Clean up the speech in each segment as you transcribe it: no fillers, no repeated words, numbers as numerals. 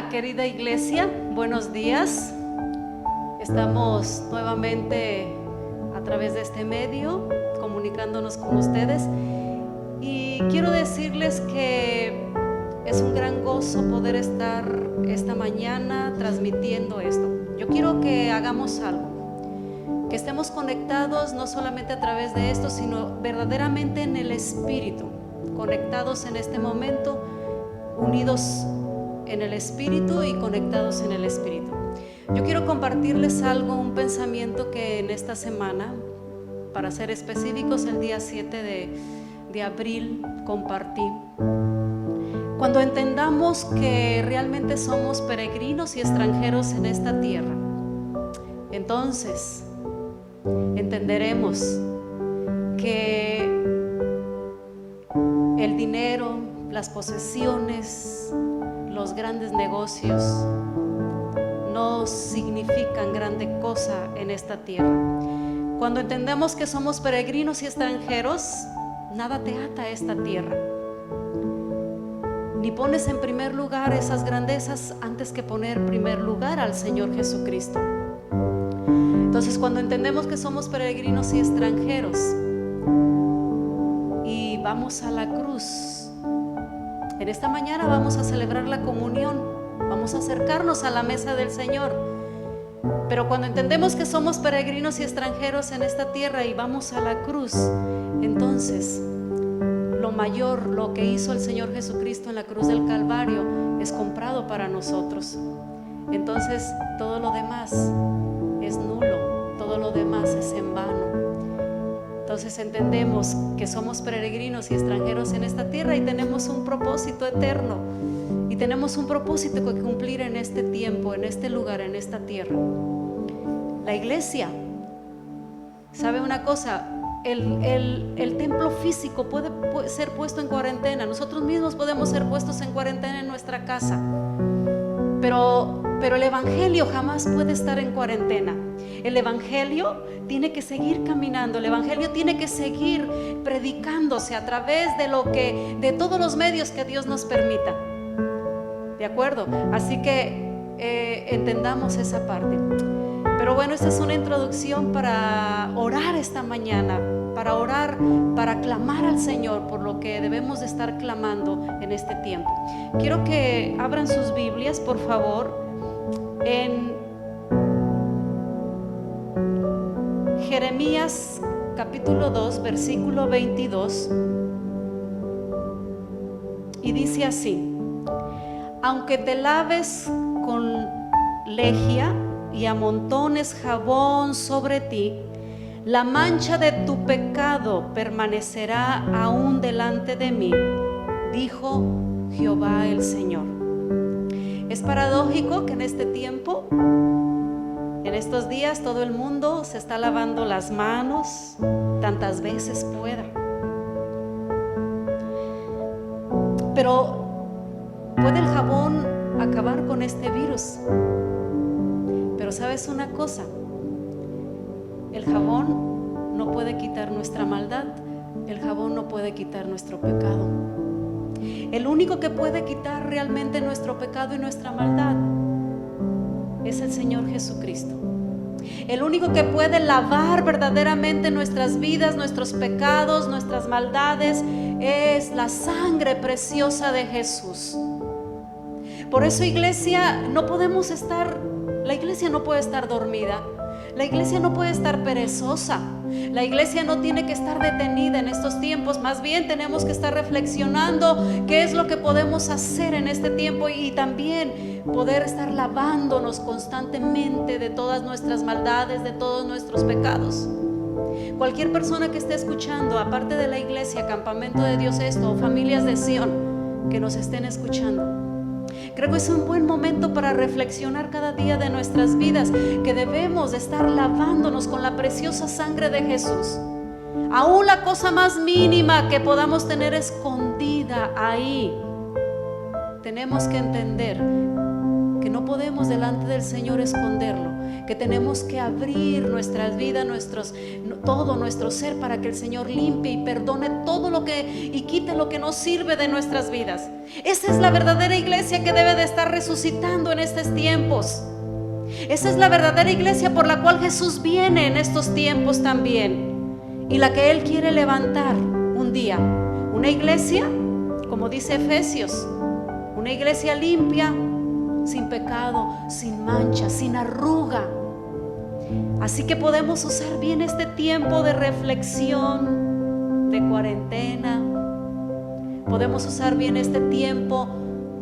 Hola, querida iglesia, buenos días. Estamos nuevamente a través de este medio comunicándonos con ustedes y quiero decirles que es un gran gozo poder estar esta mañana transmitiendo esto. Yo quiero que hagamos algo, que estemos conectados no solamente a través de esto, sino verdaderamente en el Espíritu, conectados en este momento, unidos en el Espíritu y conectados en el Espíritu. Yo quiero compartirles algo, un pensamiento que en esta semana, para ser específicos, el día 7 de abril compartí. Cuando entendamos que realmente somos peregrinos y extranjeros en esta tierra, entonces entenderemos que el dinero, las posesiones, los grandes negocios no significan grande cosa en esta tierra. Cuando entendemos que somos peregrinos y extranjeros, nada te ata a esta tierra, ni pones en primer lugar esas grandezas antes que poner en primer lugar al Señor Jesucristo. Entonces, cuando entendemos que somos peregrinos y extranjeros y vamos a la cruz, en esta mañana vamos a celebrar la comunión, vamos a acercarnos a la mesa del Señor. Pero cuando entendemos que somos peregrinos y extranjeros en esta tierra y vamos a la cruz, entonces lo mayor, lo que hizo el Señor Jesucristo en la cruz del Calvario, es comprado para nosotros. Entonces todo lo demás es nulo, todo lo demás es en vano. Entonces entendemos que somos peregrinos y extranjeros en esta tierra y tenemos un propósito eterno y tenemos un propósito que cumplir en este tiempo, en este lugar, en esta tierra. La iglesia, ¿sabe una cosa? El templo físico puede ser puesto en cuarentena, nosotros mismos podemos ser puestos en cuarentena en nuestra casa, pero el evangelio jamás puede estar en cuarentena. El evangelio tiene que seguir caminando, el evangelio tiene que seguir predicándose a través de todos los medios que Dios nos permita. ¿De acuerdo? Así que entendamos esa parte. Pero bueno, esta es una introducción para orar esta mañana, para orar, para clamar al Señor por lo que debemos de estar clamando en este tiempo. Quiero que abran sus Biblias, por favor, en Jeremías capítulo 2, versículo 22, y dice así: aunque te laves con lejía y amontones jabón sobre ti, la mancha de tu pecado permanecerá aún delante de mí, dijo Jehová el Señor. Es paradójico que en este tiempo, en estos días, todo el mundo se está lavando las manos tantas veces pueda. Pero ¿puede el jabón acabar con este virus? Pero ¿sabes una cosa? El jabón no puede quitar nuestra maldad, el jabón no puede quitar nuestro pecado. El único que puede quitar realmente nuestro pecado y nuestra maldad es el Señor Jesucristo. El único que puede lavar verdaderamente nuestras vidas, nuestros pecados, nuestras maldades, es la sangre preciosa de Jesús. Por eso, iglesia, la iglesia no puede estar dormida, la iglesia no puede estar perezosa, la iglesia no tiene que estar detenida en estos tiempos. Más bien tenemos que estar reflexionando qué es lo que podemos hacer en este tiempo y también poder estar lavándonos constantemente de todas nuestras maldades, de todos nuestros pecados. Cualquier persona que esté escuchando, aparte de la iglesia, Campamento de Dios Esto o Familias de Sion, que nos estén escuchando, creo que es un buen momento para reflexionar cada día de nuestras vidas, que debemos de estar lavándonos con la preciosa sangre de Jesús. Aún la cosa más mínima que podamos tener escondida ahí, tenemos que entender que no podemos delante del Señor esconderlo, que tenemos que abrir nuestras vidas, todo nuestro ser, para que el Señor limpie y perdone todo y quite lo que no sirve de nuestras vidas. Esa es la verdadera iglesia que debe de estar resucitando en estos tiempos. Esa es la verdadera iglesia por la cual Jesús viene en estos tiempos también, y la que Él quiere levantar un día. Una iglesia, como dice Efesios, una iglesia limpia, sin pecado, sin mancha, sin arruga. Así que podemos usar bien este tiempo de reflexión, de cuarentena. Podemos usar bien este tiempo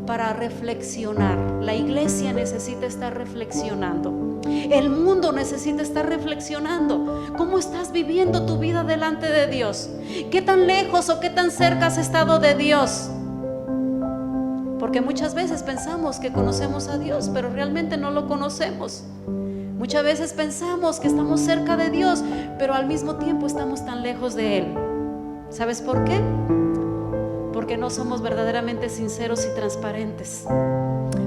para reflexionar. La iglesia necesita estar reflexionando. El mundo necesita estar reflexionando. ¿Cómo estás viviendo tu vida delante de Dios? ¿Qué tan lejos o qué tan cerca has estado de Dios? Porque muchas veces pensamos que conocemos a Dios, pero realmente no lo conocemos. Muchas veces pensamos que estamos cerca de Dios, pero al mismo tiempo estamos tan lejos de Él. ¿Sabes por qué? Porque no somos verdaderamente sinceros y transparentes.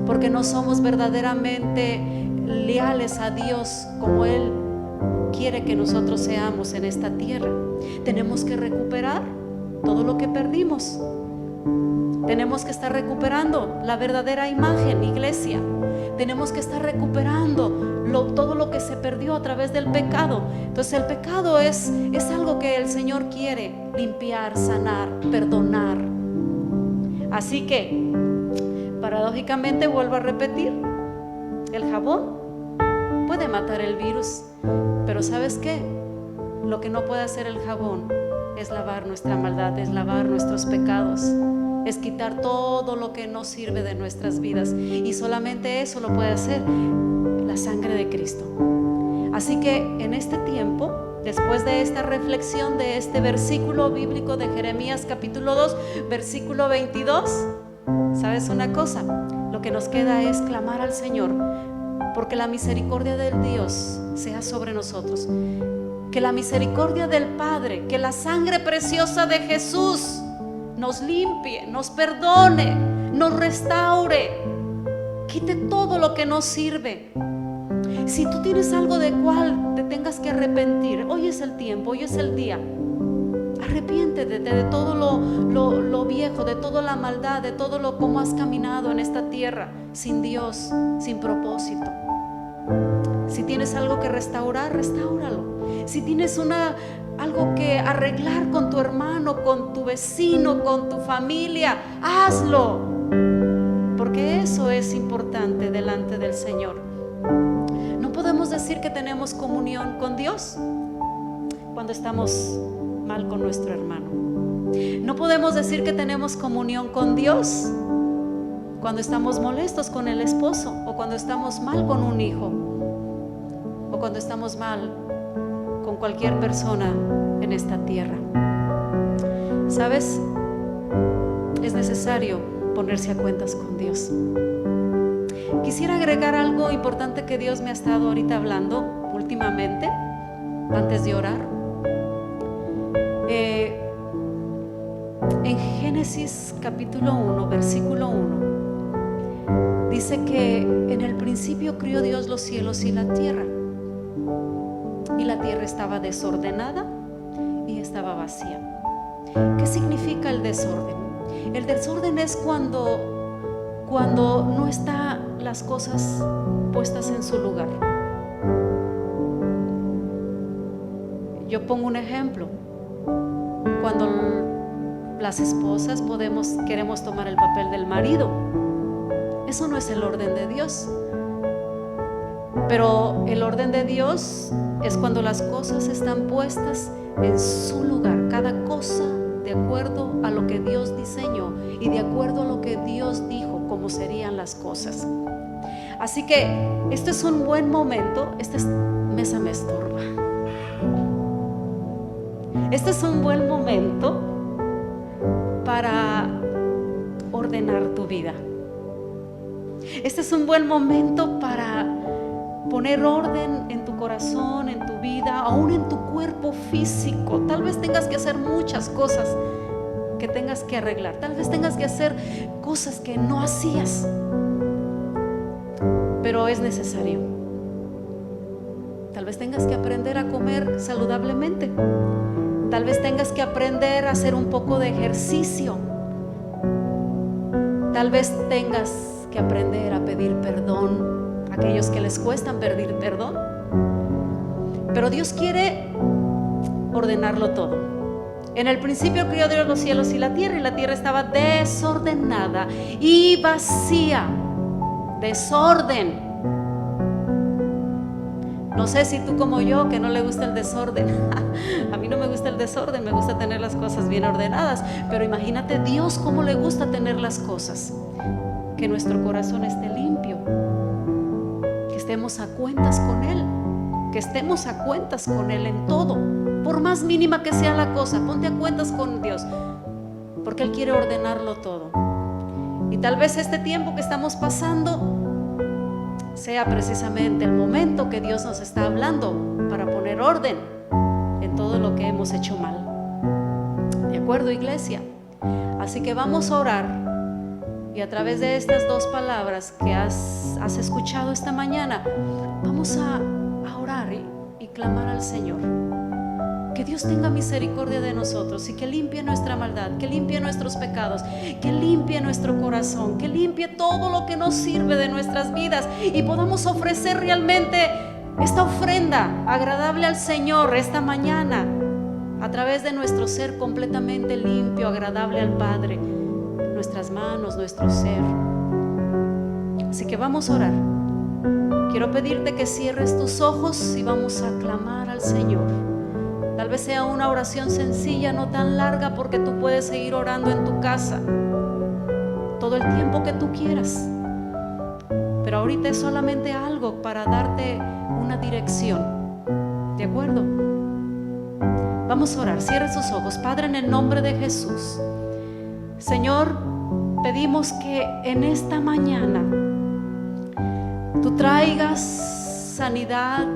Porque no somos verdaderamente leales a Dios como Él quiere que nosotros seamos en esta tierra. Tenemos que recuperar todo lo que perdimos. Tenemos que estar recuperando la verdadera imagen, iglesia. Tenemos que estar recuperando todo lo que se perdió a través del pecado. Entonces el pecado es algo que el Señor quiere limpiar, sanar, perdonar. Así que, paradójicamente, vuelvo a repetir, el jabón puede matar el virus, pero ¿sabes qué? Lo que no puede hacer el jabón es lavar nuestra maldad, es lavar nuestros pecados, es quitar todo lo que no sirve de nuestras vidas, y solamente eso lo puede hacer la sangre de Cristo. Así que en este tiempo, después de esta reflexión de este versículo bíblico de Jeremías capítulo 2, versículo 22, ¿sabes una cosa? Lo que nos queda es clamar al Señor, porque la misericordia del Dios sea sobre nosotros, que la misericordia del Padre, que la sangre preciosa de Jesús nos limpie, nos perdone, nos restaure, quite todo lo que no sirve. Si tú tienes algo de cual te tengas que arrepentir, hoy es el tiempo, hoy es el día. Arrepiéntete de todo lo viejo, de toda la maldad, de todo lo como has caminado en esta tierra, sin Dios, sin propósito. Si tienes algo que restaurar, restáuralo. Si tienes algo que arreglar con tu hermano, con tu vecino, con tu familia, hazlo, porque eso es importante delante del Señor. No podemos decir que tenemos comunión con Dios cuando estamos mal con nuestro hermano. No podemos decir que tenemos comunión con Dios cuando estamos molestos con el esposo, o cuando estamos mal con un hijo, o cuando estamos mal con cualquier persona en esta tierra. ¿Sabes? Es necesario ponerse a cuentas con Dios. Quisiera agregar algo importante que Dios me ha estado ahorita hablando últimamente, antes de orar. En Génesis capítulo 1, versículo 1, dice que en el principio crió Dios los cielos y la tierra. Y la tierra estaba desordenada y estaba vacía. ¿Qué significa el desorden? El desorden es cuando no están las cosas puestas en su lugar. Yo pongo un ejemplo. Cuando las esposas queremos tomar el papel del marido, eso no es el orden de Dios. Pero el orden de Dios es cuando las cosas están puestas en su lugar, cada cosa de acuerdo a lo que Dios diseñó y de acuerdo a lo que Dios dijo cómo serían las cosas. Así que este es un buen momento. Esta mesa me estorba. Este es un buen momento para ordenar tu vida. Este es un buen momento para poner orden en tu corazón, en tu vida, aún en tu cuerpo físico. Tal vez tengas que hacer muchas cosas que tengas que arreglar. Tal vez tengas que hacer cosas que no hacías, pero es necesario. Tal vez tengas que aprender a comer saludablemente. Tal vez tengas que aprender a hacer un poco de ejercicio. Tal vez tengas que aprender a pedir perdón a aquellos que les cuesta pedir perdón. Pero Dios quiere ordenarlo todo. En el principio crió Dios los cielos y la tierra estaba desordenada y vacía. Desorden. No sé si tú como yo, que no le gusta el desorden. A mí no me gusta el desorden, me gusta tener las cosas bien ordenadas. Pero imagínate Dios cómo le gusta tener las cosas. Que nuestro corazón esté limpio, que estemos a cuentas con Él, que estemos a cuentas con Él en todo. Por más mínima que sea la cosa, ponte a cuentas con Dios, porque Él quiere ordenarlo todo. Y tal vez este tiempo que estamos pasando sea precisamente el momento que Dios nos está hablando para poner orden en todo lo que hemos hecho mal. ¿De acuerdo, iglesia? Así que vamos a orar, y a través de estas dos palabras que has escuchado esta mañana, vamos a orar y clamar al Señor. Que Dios tenga misericordia de nosotros y que limpie nuestra maldad, que limpie nuestros pecados, que limpie nuestro corazón, que limpie todo lo que nos sirve de nuestras vidas y podamos ofrecer realmente esta ofrenda agradable al Señor esta mañana a través de nuestro ser completamente limpio, agradable al Padre, nuestras manos, nuestro ser. Así que vamos a orar. Quiero pedirte que cierres tus ojos y vamos a clamar al Señor. Tal vez sea una oración sencilla, no tan larga, porque tú puedes seguir orando en tu casa todo el tiempo que tú quieras. Pero ahorita es solamente algo para darte una dirección. ¿De acuerdo? Vamos a orar. Cierra sus ojos. Padre, en el nombre de Jesús, Señor, pedimos que en esta mañana tú traigas sanidad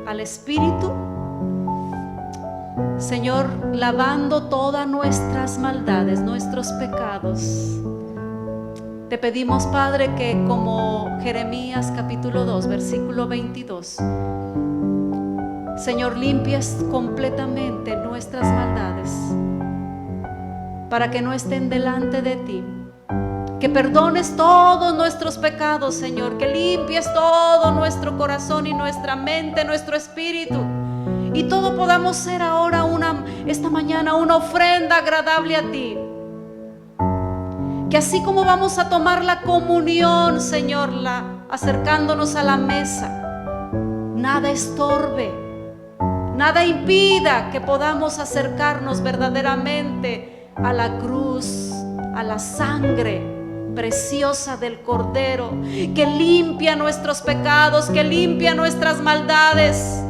al espíritu, Señor, lavando todas nuestras maldades, nuestros pecados. Te pedimos, Padre, que como Jeremías capítulo 2, versículo 22, Señor, limpies completamente nuestras maldades para que no estén delante de ti. Que perdones todos nuestros pecados, Señor, que limpies todo nuestro corazón y nuestra mente, nuestro espíritu. Y todo podamos ser ahora esta mañana una ofrenda agradable a ti. Que así como vamos a tomar la comunión, Señor, acercándonos a la mesa, nada estorbe, nada impida que podamos acercarnos verdaderamente a la cruz, a la sangre preciosa del Cordero, que limpia nuestros pecados, que limpia nuestras maldades,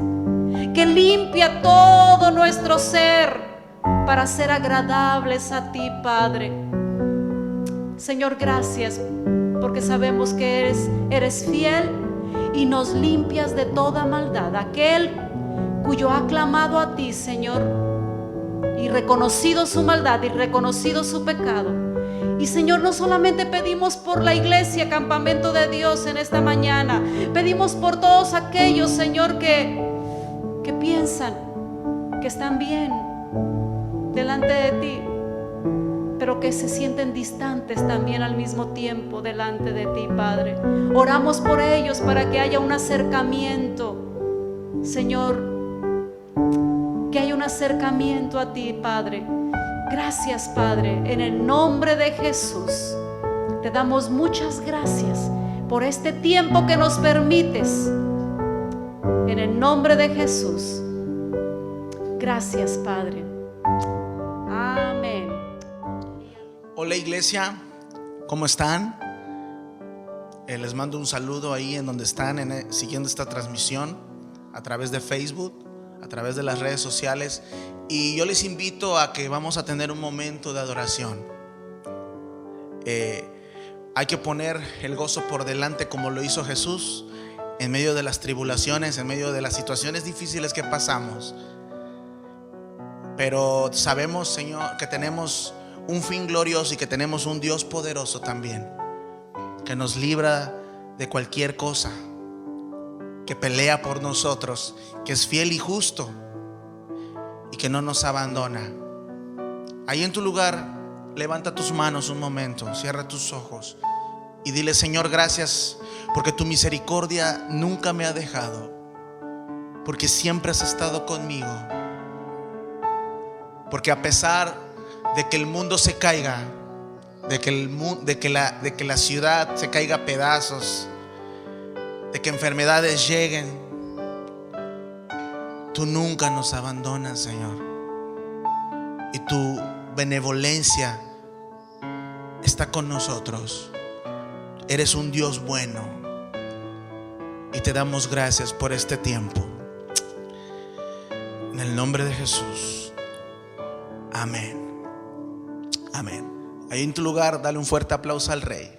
que limpia todo nuestro ser para ser agradables a ti, Padre. Señor, gracias porque sabemos que eres fiel y nos limpias de toda maldad. Aquel cuyo ha clamado a ti, Señor, y reconocido su maldad y reconocido su pecado. Y Señor, no solamente pedimos por la iglesia Campamento de Dios en esta mañana, pedimos por todos aquellos, Señor, que piensan que están bien delante de ti, pero que se sienten distantes también al mismo tiempo delante de ti, Padre. Oramos por ellos para que haya un acercamiento, Señor, que haya un acercamiento a ti, Padre. Gracias, Padre, en el nombre de Jesús. Te damos muchas gracias por este tiempo que nos permites. En el nombre de Jesús. Gracias, Padre. Amén. Hola, iglesia, ¿cómo están? Les mando un saludo ahí en donde están siguiendo esta transmisión a través de Facebook, a través de las redes sociales. Y yo les invito a que vamos a tener un momento de adoración. Hay que poner el gozo por delante como lo hizo Jesús en medio de las tribulaciones, en medio de las situaciones difíciles que pasamos. Pero sabemos, Señor, que tenemos un fin glorioso y que tenemos un Dios poderoso también, que nos libra de cualquier cosa, que pelea por nosotros, que es fiel y justo y que no nos abandona. Ahí en tu lugar, levanta tus manos un momento, cierra tus ojos y dile: Señor, gracias porque tu misericordia nunca me ha dejado, porque siempre has estado conmigo, porque a pesar de que el mundo se caiga, de que la ciudad se caiga a pedazos, de que enfermedades lleguen, tú nunca nos abandonas, Señor, y tu benevolencia está con nosotros. Eres un Dios bueno y te damos gracias por este tiempo. En el nombre de Jesús, amén. Amén. Ahí en tu lugar, dale un fuerte aplauso al Rey.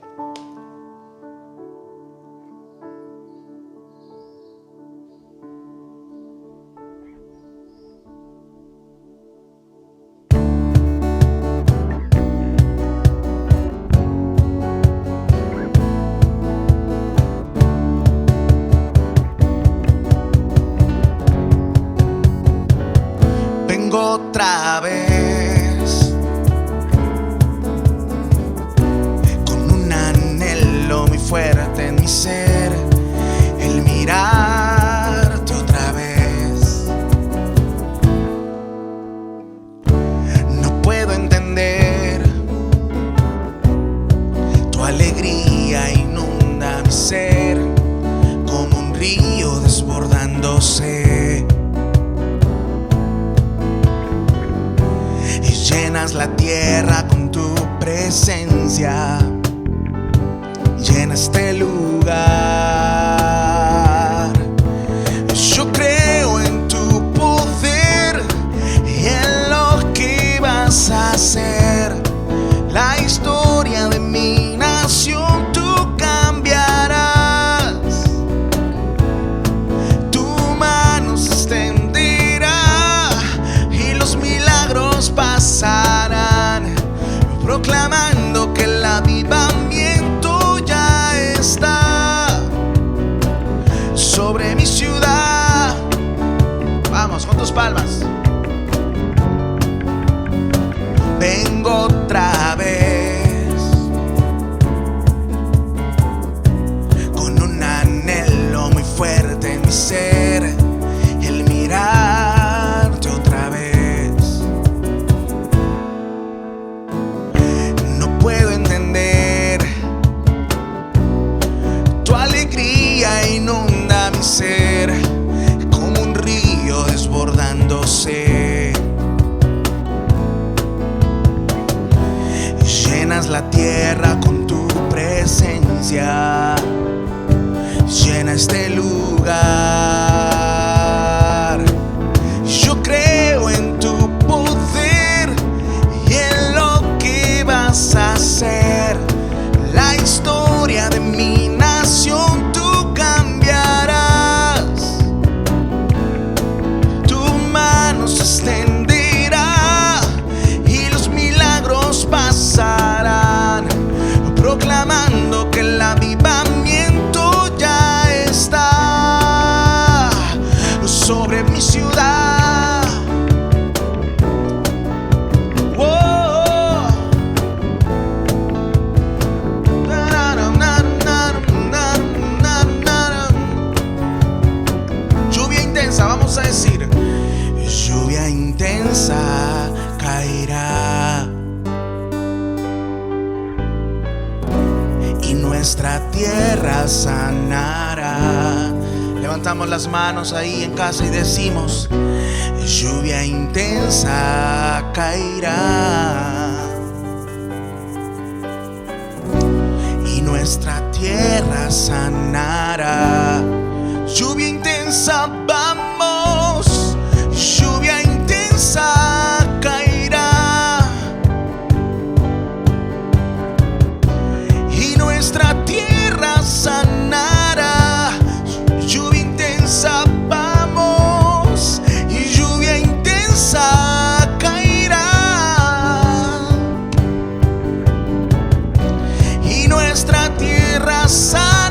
Otra vez con un anhelo muy fuerte en mi ser, el mirarte otra vez. No puedo entender, tu alegría inunda mi ser como un río desbordándose. Llenas la tierra con tu presencia, llena este lugar. Yo creo en tu poder y en lo que vas a hacer. La historia de mi nación tú cambiarás. Tu mano se extenderá y los milagros pasarán, proclamando que el avivamiento ya está sobre mi ciudad. Vamos con tus palmas. Vengo otra vez con un anhelo muy fuerte en mi ser, el mirarte otra vez. No puedo entender, tu alegría inunda mi ser como un río desbordándose. Llenas la tierra con tu presencia, llena este lugar. Yo creo en tu poder y en lo que vas a hacer. La historia de mi nación tú cambiarás. Tu mano se extenderá y los milagros pasarán, proclamando que el avivamiento ya está sobre mi ciudad. Oh. Lluvia intensa, vamos a decir, lluvia intensa caerá y nuestra tierra sanará. Levantamos las manos ahí en casa y decimos: lluvia intensa caerá y nuestra tierra sanará. Lluvia intensa, vamos, lluvia intensa caerá y nuestra tierra sanará. Lluvia intensa, vamos, y lluvia intensa caerá y nuestra tierra sanará.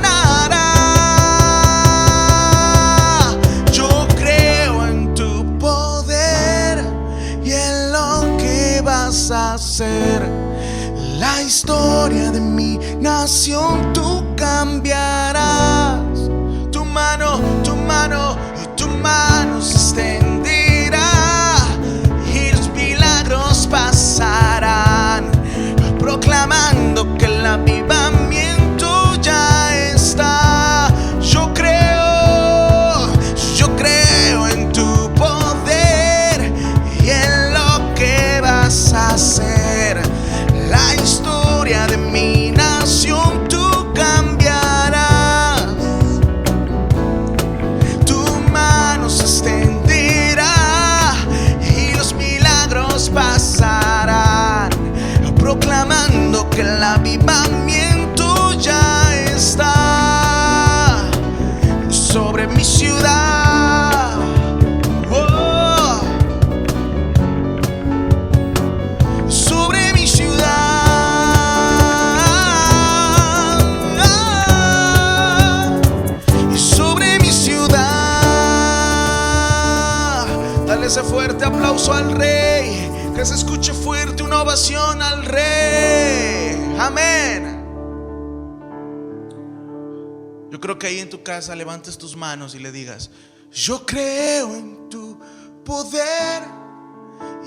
historia de mi nación tú cambiarás. Tu mano se extenderá y los milagros pasarán, proclamando que el avivamiento ya está. Yo creo en tu poder y en lo que vas a hacer. La historia de mi nación tú cambiarás. Tu mano se extenderá y los milagros pasarán, proclamando que el avivamiento ya está sobre mi ciudad. Oh, sobre mi ciudad. Y sobre mi ciudad. Dale ese fuerte aplauso al Rey. Que se escuche fuerte una ovación al Rey. Amén. Yo creo que ahí en tu casa levantes tus manos y le digas: yo creo en tu poder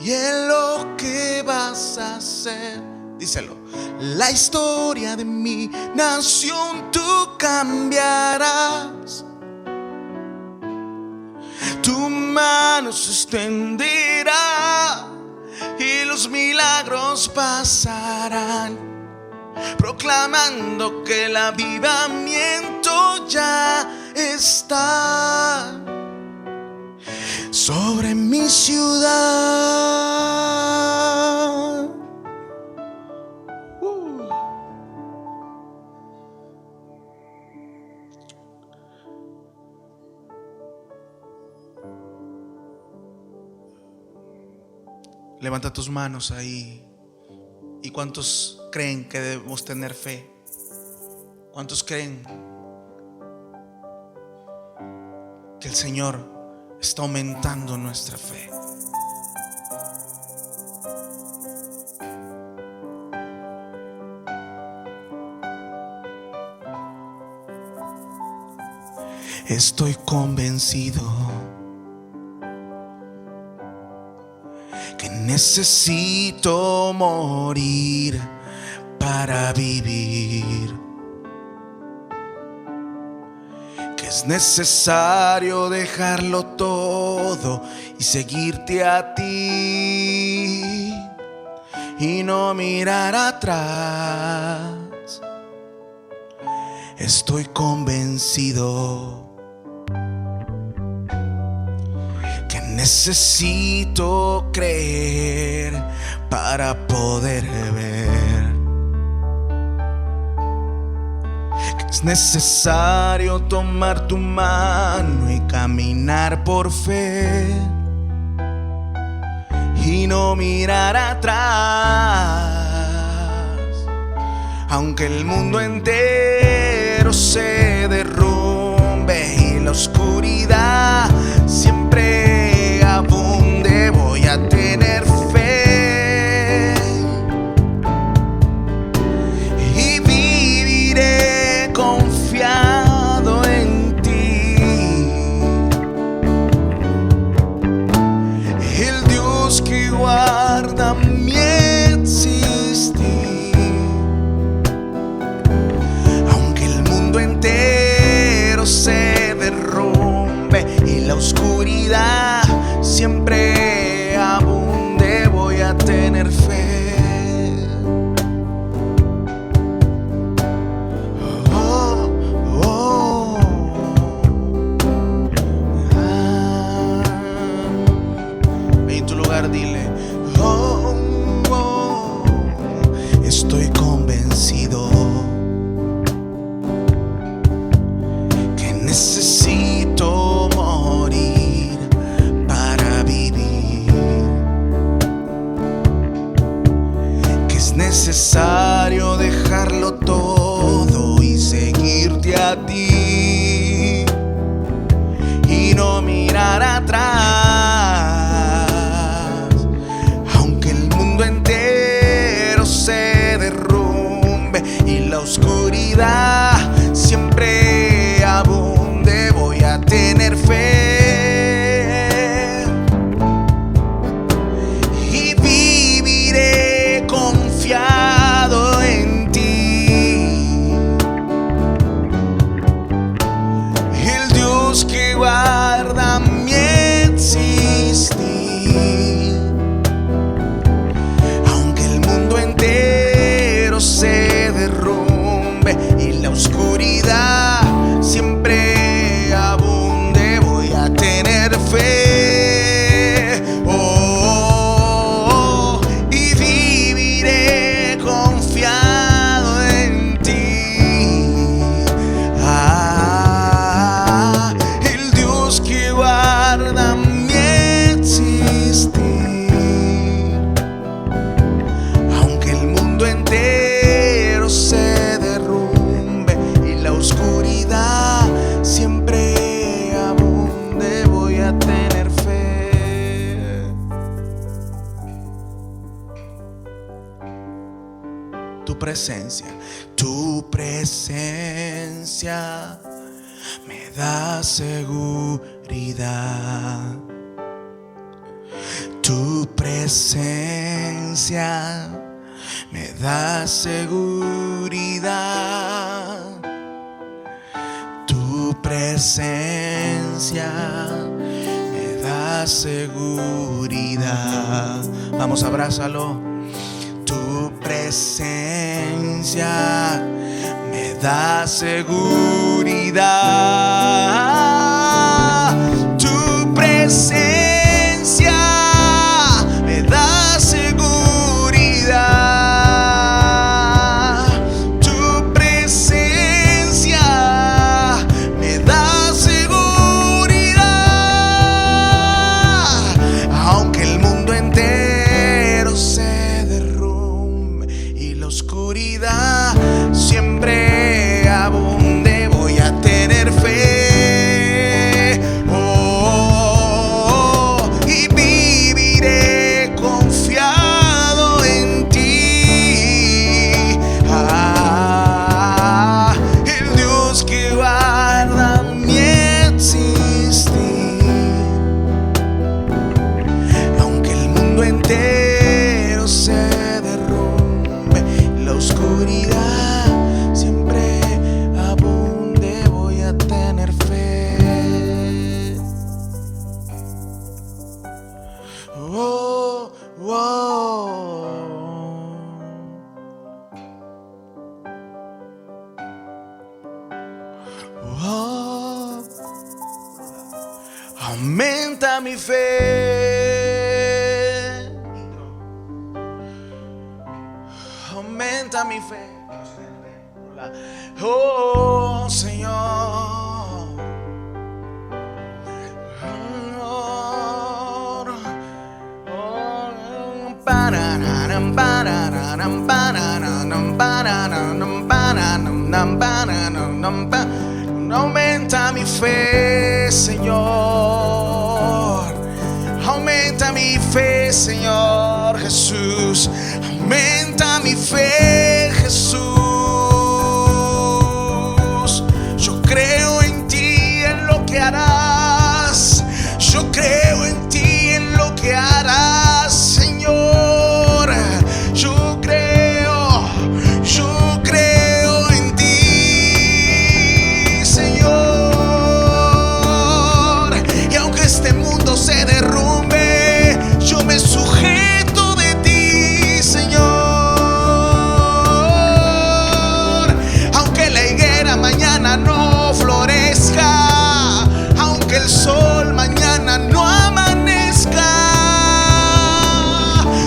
y en lo que vas a hacer. Díselo. La historia de mi nación tú cambiarás. Tu mano se extenderá y los milagros pasarán, proclamando que el avivamiento ya está sobre mi ciudad. Levanta tus manos ahí. ¿Y cuántos creen que debemos tener fe? ¿Cuántos creen que el Señor está aumentando nuestra fe? Estoy convencido que necesito morir para vivir, que es necesario dejarlo todo y seguirte a ti y no mirar atrás. Estoy convencido que necesito creer para poder ver, que es necesario tomar tu mano y caminar por fe y no mirar atrás. Aunque el mundo entero se derrumbe y la oscuridad siempre abunde, voy a tener fe y viviré confiado en ti. El Dios que guarda mi existir. Aunque el mundo entero se derrumbe y la oscuridad siempre abunde, voy a tener fe. Oh, oh, Ahí en tu lugar dile: oh, oh, estoy convencido que necesito morir para vivir, que es necesario dejarlo todo y seguirte a ti y no mirar atrás. Aunque el mundo entero se derrumbe presencia me da seguridad. Tu presencia me da seguridad. Tu presencia me da seguridad. Vamos, abrázalo. Tu presencia me da seguridad. Tu presencia me da seguridad. Tu presencia me da seguridad. Aunque el mundo entero se derrumbe y la oscuridad siempre abunde, voy a tener fe. Y viviré confiado en ti. El Dios que guarda mi existir. Aunque el mundo entero se derrumbe, la oscuridad siempre abunde, voy a tener fe. Oh, oh. Oh. Aumenta mi fe. Aumenta mi fe. Oh, Señor. Aumenta mi fe, Señor. Aumenta mi fe, Señor Jesús. Aumenta mi fe, Jesús. Yo creo en ti, en lo que harás. Yo creo en ti, en lo que harás, Señor. Yo creo en ti, Señor. Y aunque este mundo se derrumbe, yo me sujeto de ti, Señor. Aunque la higuera mañana no florezca, aunque el sol mañana no amanezca,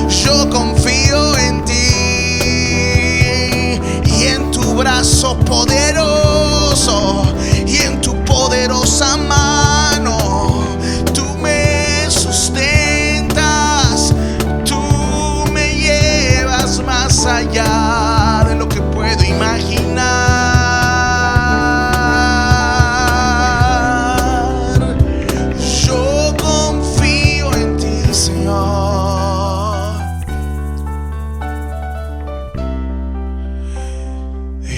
yo confío en ti y en tu brazo poderoso y en tu poderosa mano. Tú me sustentas, tú me llevas más allá de lo que puedo imaginar. Yo confío en ti, Señor.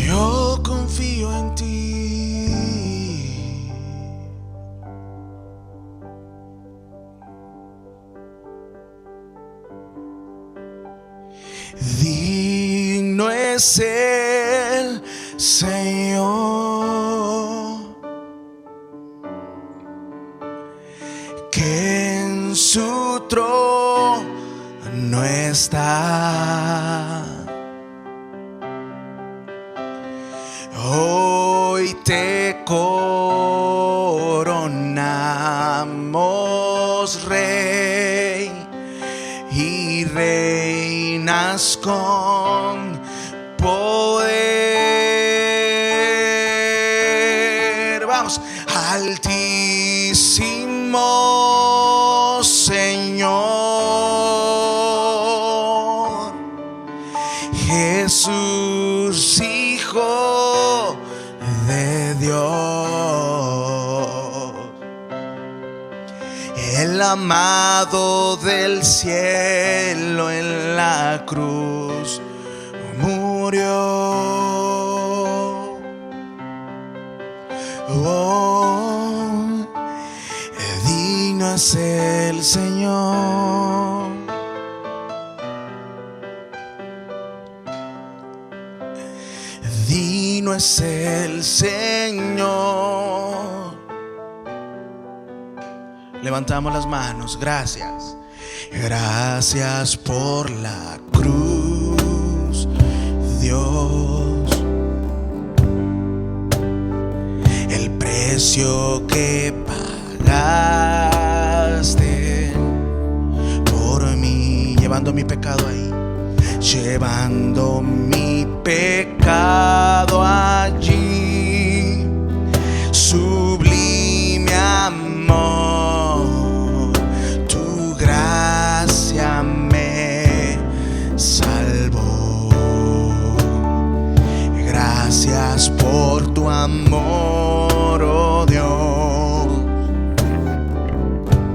Yo confío en ti. Digno es el Señor, que en su trono está. Hoy te coronamos, Rey, y reinas con poder. Vamos, Altísimo Señor, Jesús, Hijo de Dios, el amado del cielo en la cruz murió murió. Oh, digno es el Señor. Digno es el Señor. Levantamos las manos. Gracias. Gracias por la cruz, Dios. El precio que pagaste por mí, llevando mi pecado ahí, llevando mi pecado allí. Sublime amor, tu gracia me salvó. Gracias por tu amor, oh Dios.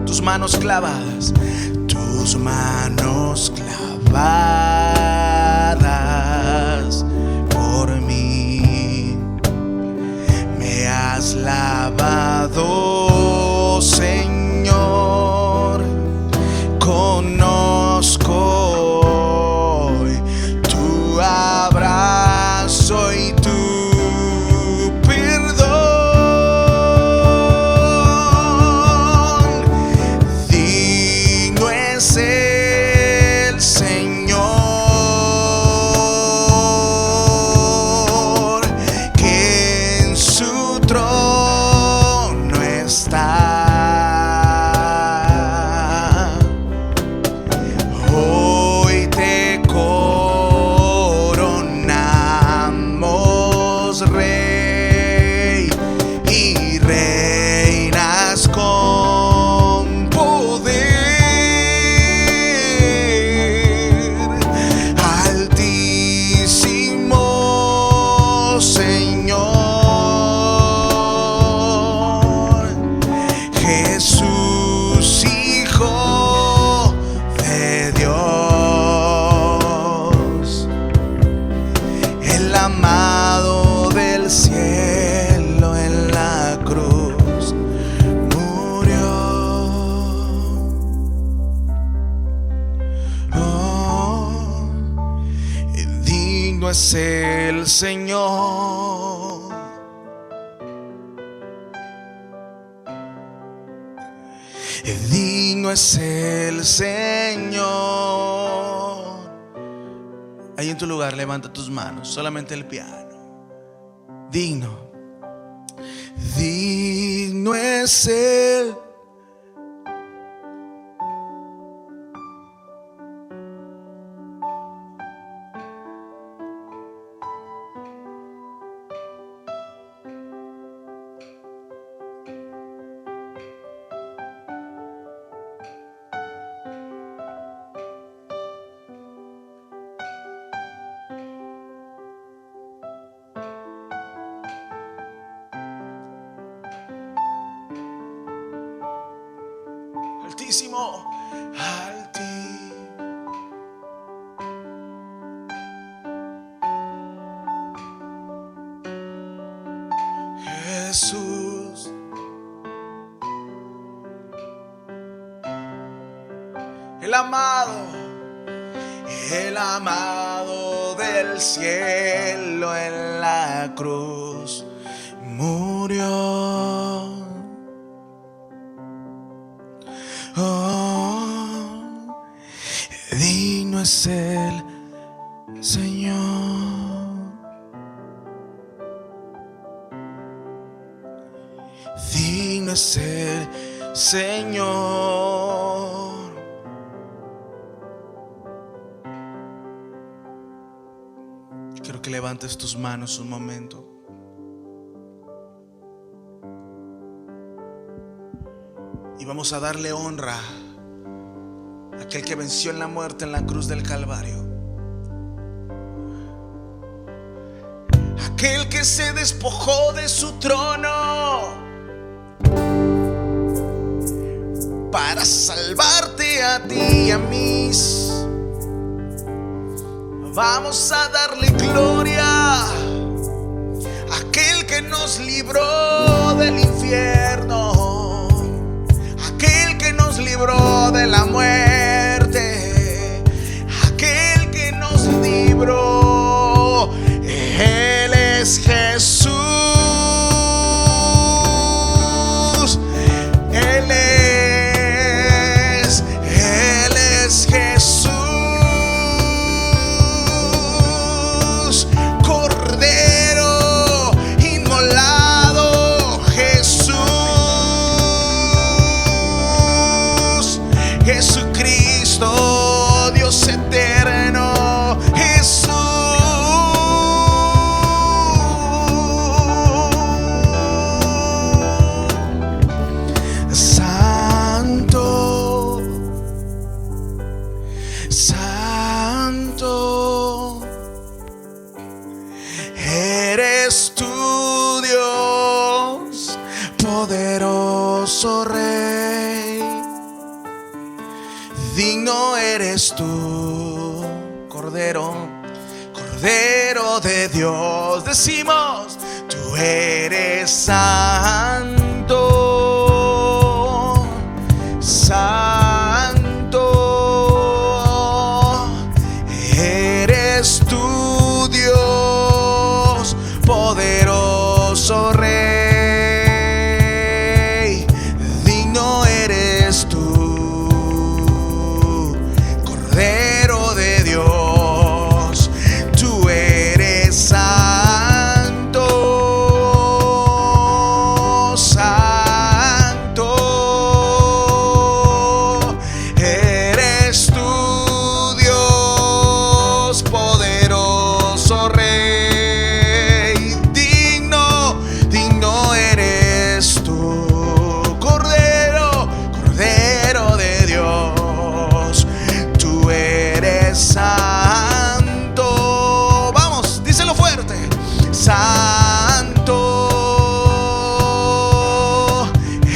Tus manos clavadas, tus manos clavadas por mí. Me has lavado, Señor. Conozco hoy tu abrazo y tu perdón. Digno es el Señor, que en su trono está. Hoy te coronamos, Rey, y reinas con poder. Altísimo Señor, Jesús, Hijo de Dios, el amado del cielo en la cruz murió. Oh, digno es el Señor. Digno es el Señor. Ahí en tu lugar, levanta tus manos, solamente el piano. Digno, digno es el. Altísimo, Jesús, el amado del cielo en la cruz murió. Oh, digno es el Señor. Digno es el Señor. Quiero que levantes tus manos un momento. Y vamos a darle honra a aquel que venció en la muerte en la cruz del Calvario. Aquel que se despojó de su trono para salvarte a ti y a mí. Vamos a darle gloria. Aquel que nos libró del infierno, aquel que nos libró de la muerte, aquel que nos libró, Él es Jesús. Él es Jesús. Jesucristo, Dios eterno, Jesús. Santo, santo, eres tú, Dios, poderoso Rey. Digno eres tú, Cordero, Cordero de Dios. Decimos, tú eres santo, santo, eres tú, Dios, poderoso Rey. Digno eres tú, Cordero de Dios, tú eres santo, santo, eres tú, Dios, poderoso Rey. Digno, digno eres tú, Cordero, Cordero de Dios. Tú eres santo. Vamos, díselo fuerte. Santo,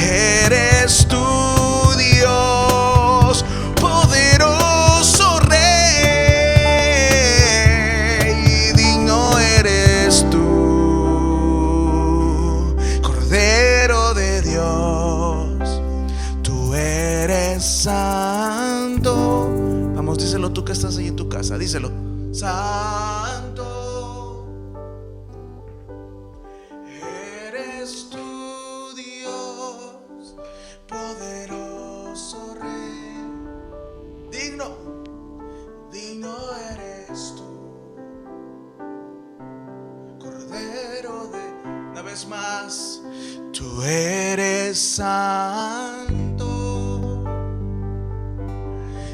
eres tú, Dios, poderoso Rey. Digno eres tú, Cordero de Dios. Tú eres santo. Vamos, díselo tú que estás ahí en tu casa, díselo. Santo, eres tú, Dios, poderoso Rey. Digno, digno eres tú, Cordero de... Una vez más, tú eres santo,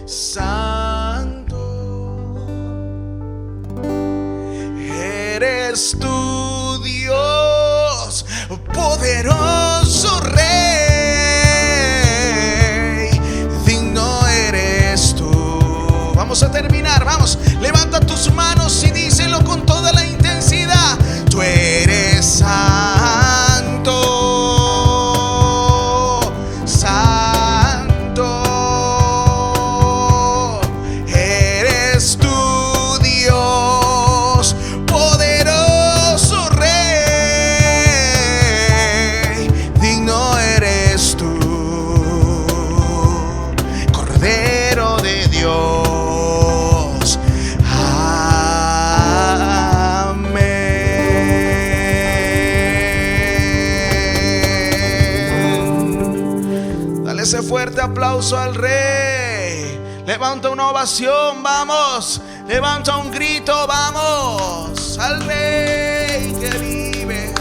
santo, eres tú, Dios, poderoso Rey. Digno eres tú. Vamos a terminar, vamos. Levanta tus manos y díselo con toda la intensidad. Tú eres santo, santo, eres tú, Dios, poderoso Rey. Digno eres tú, Cordero de Dios. Amén. Dale ese fuerte aplauso al Rey. Levanta una ovación, vamos. Levanta un grito, vamos. Al Rey que vive.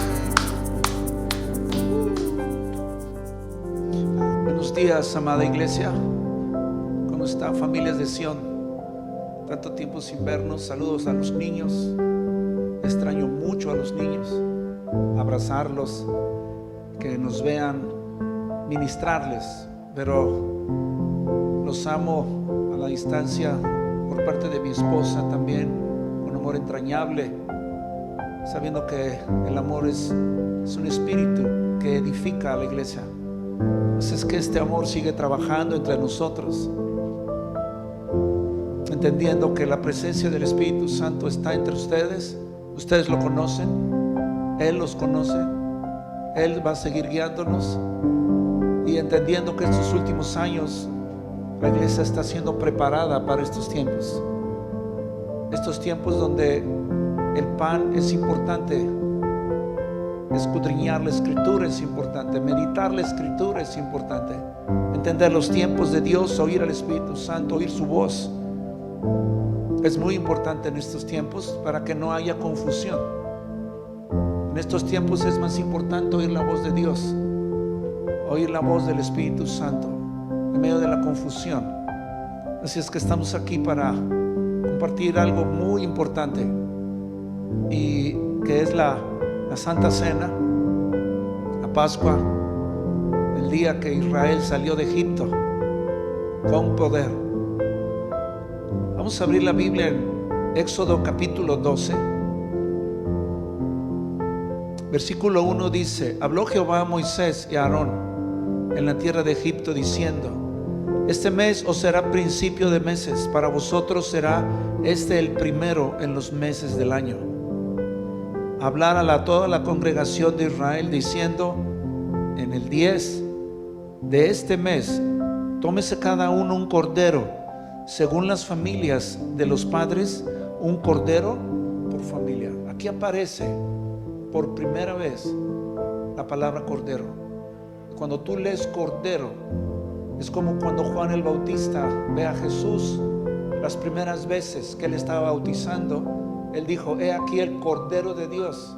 Buenos días, amada iglesia. ¿Cómo están, familias de Sión? Tanto tiempo sin vernos. Saludos a los niños. Extraño mucho a los niños. Abrazarlos, que nos vean, ministrarles. Pero los amo a la distancia por parte de mi esposa también, con amor entrañable, sabiendo que el amor es un espíritu que edifica a la iglesia. Así es que este amor sigue trabajando entre nosotros, entendiendo que la presencia del Espíritu Santo está entre ustedes. Ustedes lo conocen, Él los conoce, Él va a seguir guiándonos, y entendiendo que estos últimos años la iglesia está siendo preparada para estos tiempos donde el pan es importante, escudriñar la Escritura es importante, meditar la Escritura es importante, entender los tiempos de Dios, oír al Espíritu Santo, oír su voz. Es muy importante en estos tiempos para que no haya confusión. En estos tiempos es más importante oír la voz de Dios, oír la voz del Espíritu Santo en medio de la confusión. Así es que estamos aquí para compartir algo muy importante, y que es la Santa Cena, la Pascua, el día que Israel salió de Egipto con poder. Vamos a abrir la Biblia en Éxodo capítulo 12, versículo 1 dice: habló Jehová a Moisés y a Aarón en la tierra de Egipto diciendo: este mes os será principio de meses, para vosotros será este el primero en los meses del año. Hablar a toda la congregación de Israel diciendo: en el 10 de este mes tómese cada uno un cordero según las familias de los padres, un cordero por familia. Aquí aparece por primera vez la palabra cordero. Cuando tú lees cordero, es como cuando Juan el Bautista ve a Jesús las primeras veces que él estaba bautizando. Él dijo: he aquí el Cordero de Dios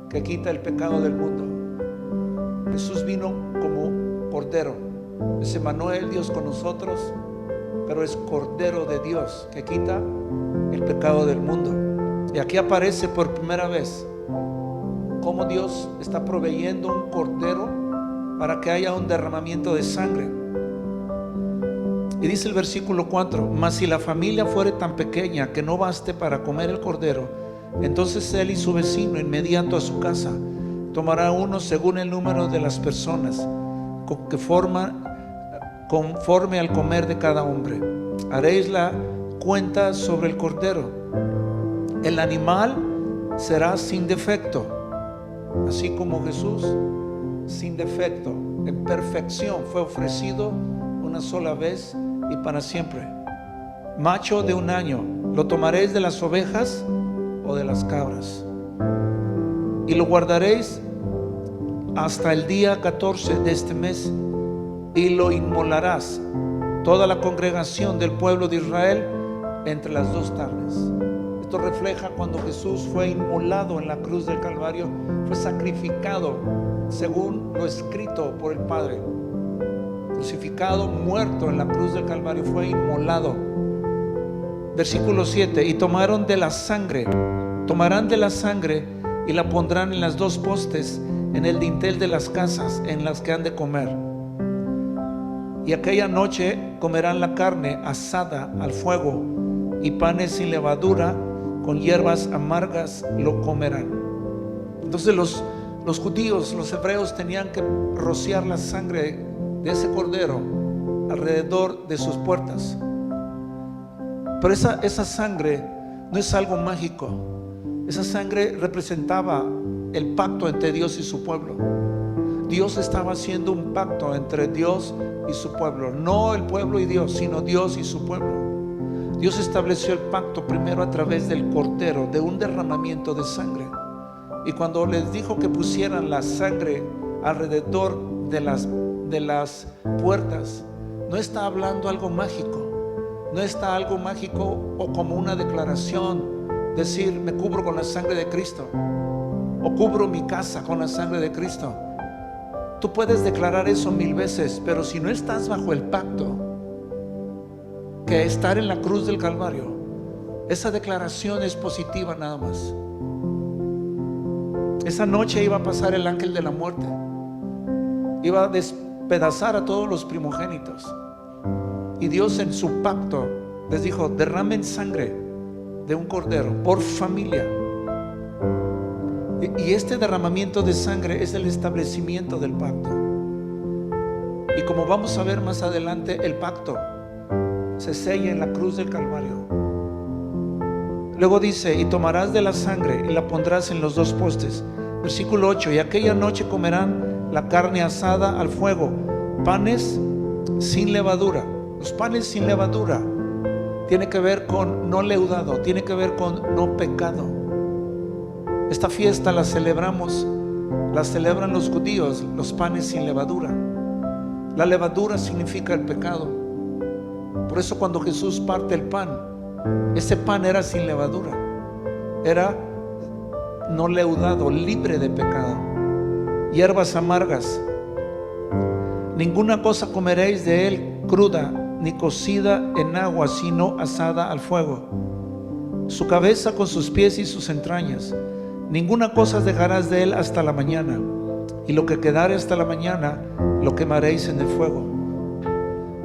que quita el pecado del mundo. Jesús vino como Cordero. Es Emmanuel, Dios con nosotros, pero es Cordero de Dios que quita el pecado del mundo. Y aquí aparece por primera vez cómo Dios está proveyendo un cordero para que haya un derramamiento de sangre. Y dice el versículo 4: mas si la familia fuere tan pequeña que no baste para comer el cordero, entonces él y su vecino inmediato a su casa tomará uno según el número de las personas que forman conforme al comer de cada hombre. Haréis la cuenta sobre el cordero. El animal será sin defecto, así como Jesús, sin defecto, en perfección, fue ofrecido una sola vez y para siempre. Macho de un año. Lo tomaréis de las ovejas o de las cabras, y lo guardaréis hasta el día 14 de este mes, y lo inmolarás toda la congregación del pueblo de Israel entre las 2 tardes. Esto refleja cuando Jesús fue inmolado en la cruz del Calvario, fue sacrificado según lo escrito por el Padre, crucificado, muerto en la cruz del Calvario, fue inmolado. Versículo 7: y tomarán de la sangre y la pondrán en las 2 postes en el dintel de las casas en las que han de comer. Y aquella noche comerán la carne asada al fuego, y panes sin levadura con hierbas amargas lo comerán. Entonces los judíos, los hebreos, tenían que rociar la sangre de ese cordero alrededor de sus puertas. Pero esa sangre no es algo mágico. Esa sangre representaba el pacto entre Dios y su pueblo. Dios estaba haciendo un pacto entre Dios y su pueblo. No el pueblo y Dios, sino Dios y su pueblo. Dios estableció el pacto primero a través del cordero, de un derramamiento de sangre. Y cuando les dijo que pusieran la sangre alrededor de las puertas, no está hablando algo mágico. No está algo mágico o como una declaración, decir: me cubro con la sangre de Cristo, o cubro mi casa con la sangre de Cristo. Tú puedes declarar eso 1000 veces, pero si no estás bajo el pacto, que estar en la cruz del Calvario, esa declaración es positiva nada más. Esa noche iba a pasar el ángel de la muerte, iba a despedazar a todos los primogénitos. Y Dios en su pacto les dijo: derramen sangre de un cordero por familia. Y este derramamiento de sangre es el establecimiento del pacto. Y como vamos a ver más adelante, el pacto se sella en la cruz del Calvario. Luego dice, y tomarás de la sangre y la pondrás en los dos postes. Versículo 8, y aquella noche comerán la carne asada al fuego, panes sin levadura. Los panes sin levadura tiene que ver con no leudado, tiene que ver con no pecado. Esta fiesta la celebran los judíos, los panes sin levadura. La levadura significa el pecado. Por eso cuando Jesús parte el pan, ese pan era sin levadura, era no leudado, libre de pecado. Hierbas amargas, ninguna cosa comeréis de él cruda, ni cocida en agua, sino asada al fuego. Su cabeza con sus pies y sus entrañas, ninguna cosa dejarás de él hasta la mañana, y lo que quedare hasta la mañana lo quemaréis en el fuego.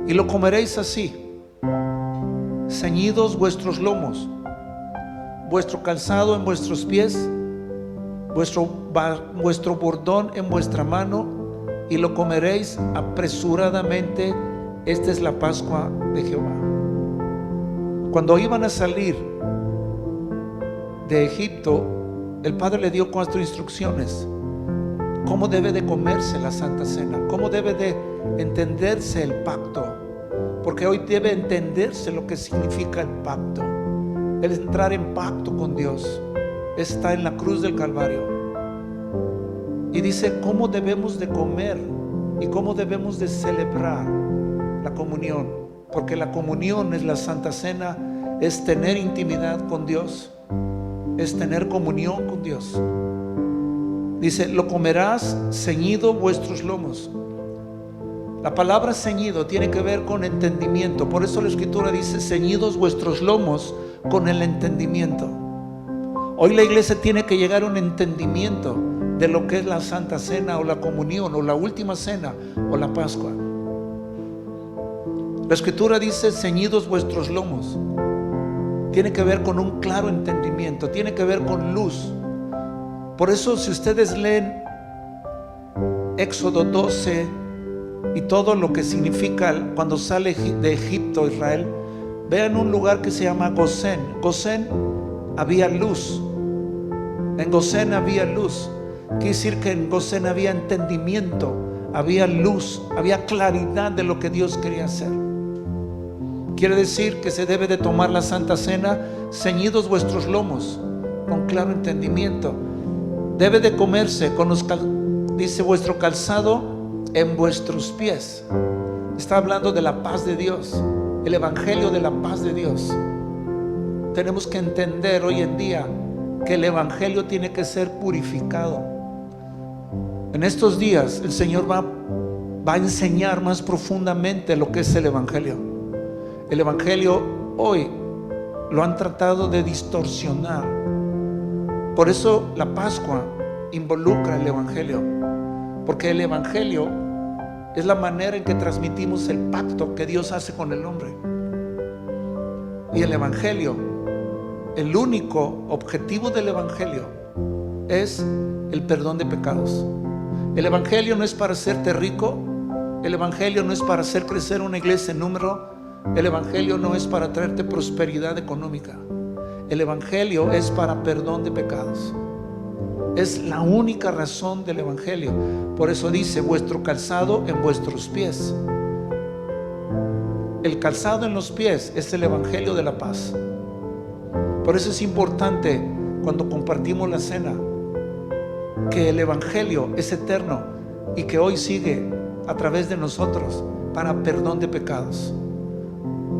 Y lo comeréis así, ceñidos vuestros lomos, vuestro calzado en vuestros pies, vuestro bordón en vuestra mano, y lo comeréis apresuradamente. Esta es la Pascua de Jehová. Cuando iban a salir de Egipto, el Padre le dio 4 instrucciones: cómo debe de comerse la Santa Cena, cómo debe de entenderse el pacto, porque hoy debe entenderse lo que significa el pacto. El entrar en pacto con Dios está en la cruz del Calvario. Y dice cómo debemos de comer y cómo debemos de celebrar la comunión, porque la comunión es la Santa Cena, es tener intimidad con Dios, es tener comunión con Dios. Dice, lo comerás ceñido vuestros lomos. La palabra ceñido tiene que ver con entendimiento. Por eso la Escritura dice, ceñidos vuestros lomos con el entendimiento. Hoy la iglesia tiene que llegar a un entendimiento de lo que es la Santa Cena o la comunión o la última cena o la Pascua. La Escritura dice, ceñidos vuestros lomos. Tiene que ver con un claro entendimiento, tiene que ver con luz. Por eso si ustedes leen Éxodo 12 y todo lo que significa cuando sale de Egipto Israel, vean un lugar que se llama Gosén. Gosén había luz. En Gosén había luz. Quiere decir que en Gosén había entendimiento, había luz, había claridad de lo que Dios quería hacer. Quiere decir que se debe de tomar la Santa Cena ceñidos vuestros lomos, con claro entendimiento. Debe de comerse con dice vuestro calzado en vuestros pies. Está hablando de la paz de Dios, el evangelio de la paz de Dios. Tenemos que entender hoy en día que el evangelio tiene que ser purificado. En estos días el Señor va a enseñar más profundamente lo que es el evangelio. El evangelio hoy lo han tratado de distorsionar. Por eso la Pascua involucra el evangelio, porque el evangelio es la manera en que transmitimos el pacto que Dios hace con el hombre. Y el evangelio, el único objetivo del evangelio es el perdón de pecados. El evangelio no es para hacerte rico, el evangelio no es para hacer crecer una iglesia en número, el evangelio no es para traerte prosperidad económica. El evangelio es para perdón de pecados. Es la única razón del evangelio. Por eso dice, vuestro calzado en vuestros pies. El calzado en los pies es el evangelio de la paz. Por eso es importante cuando compartimos la cena que el evangelio es eterno y que hoy sigue a través de nosotros para perdón de pecados.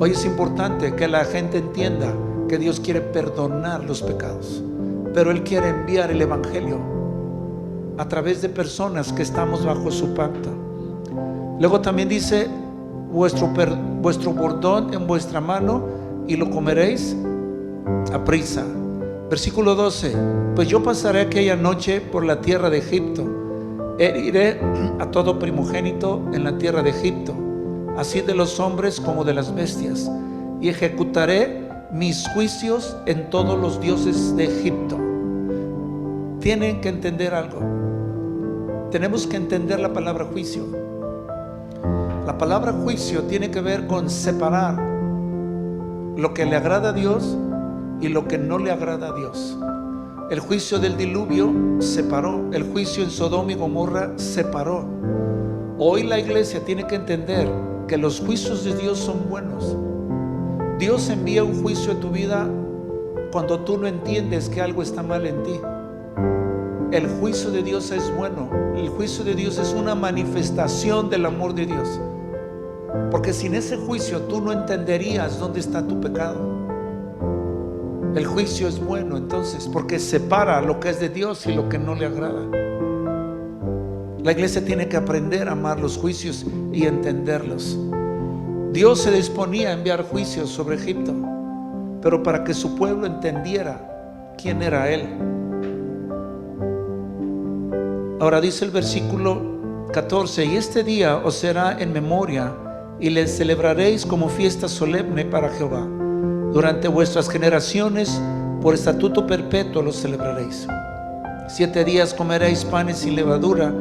Hoy es importante que la gente entienda que Dios quiere perdonar los pecados, pero Él quiere enviar el evangelio a través de personas que estamos bajo su pacto. Luego también dice, vuestro bordón en vuestra mano, y lo comeréis a prisa. Versículo 12, pues yo pasaré aquella noche por la tierra de Egipto, heriré a todo primogénito en la tierra de Egipto, así de los hombres como de las bestias, y ejecutaré mis juicios en todos los dioses de Egipto. Tienen que entender algo. Tenemos que entender la palabra juicio. La palabra juicio tiene que ver con separar lo que le agrada a Dios y lo que no le agrada a Dios. El juicio del diluvio separó, el juicio en Sodoma y Gomorra separó. Hoy la iglesia tiene que entender que los juicios de Dios son buenos. Dios envía un juicio a tu vida cuando tú no entiendes que algo está mal en ti. El juicio de Dios es bueno. El juicio de Dios es una manifestación del amor de Dios. Porque sin ese juicio tú no entenderías dónde está tu pecado. El juicio es bueno entonces, porque separa lo que es de Dios y lo que no le agrada. La iglesia tiene que aprender a amar los juicios y entenderlos. Dios se disponía a enviar juicios sobre Egipto, pero para que su pueblo entendiera quién era Él. Ahora dice el versículo 14: y este día os será en memoria y le celebraréis como fiesta solemne para Jehová. Durante vuestras generaciones, por estatuto perpetuo lo celebraréis. 7 días comeréis panes sin levadura,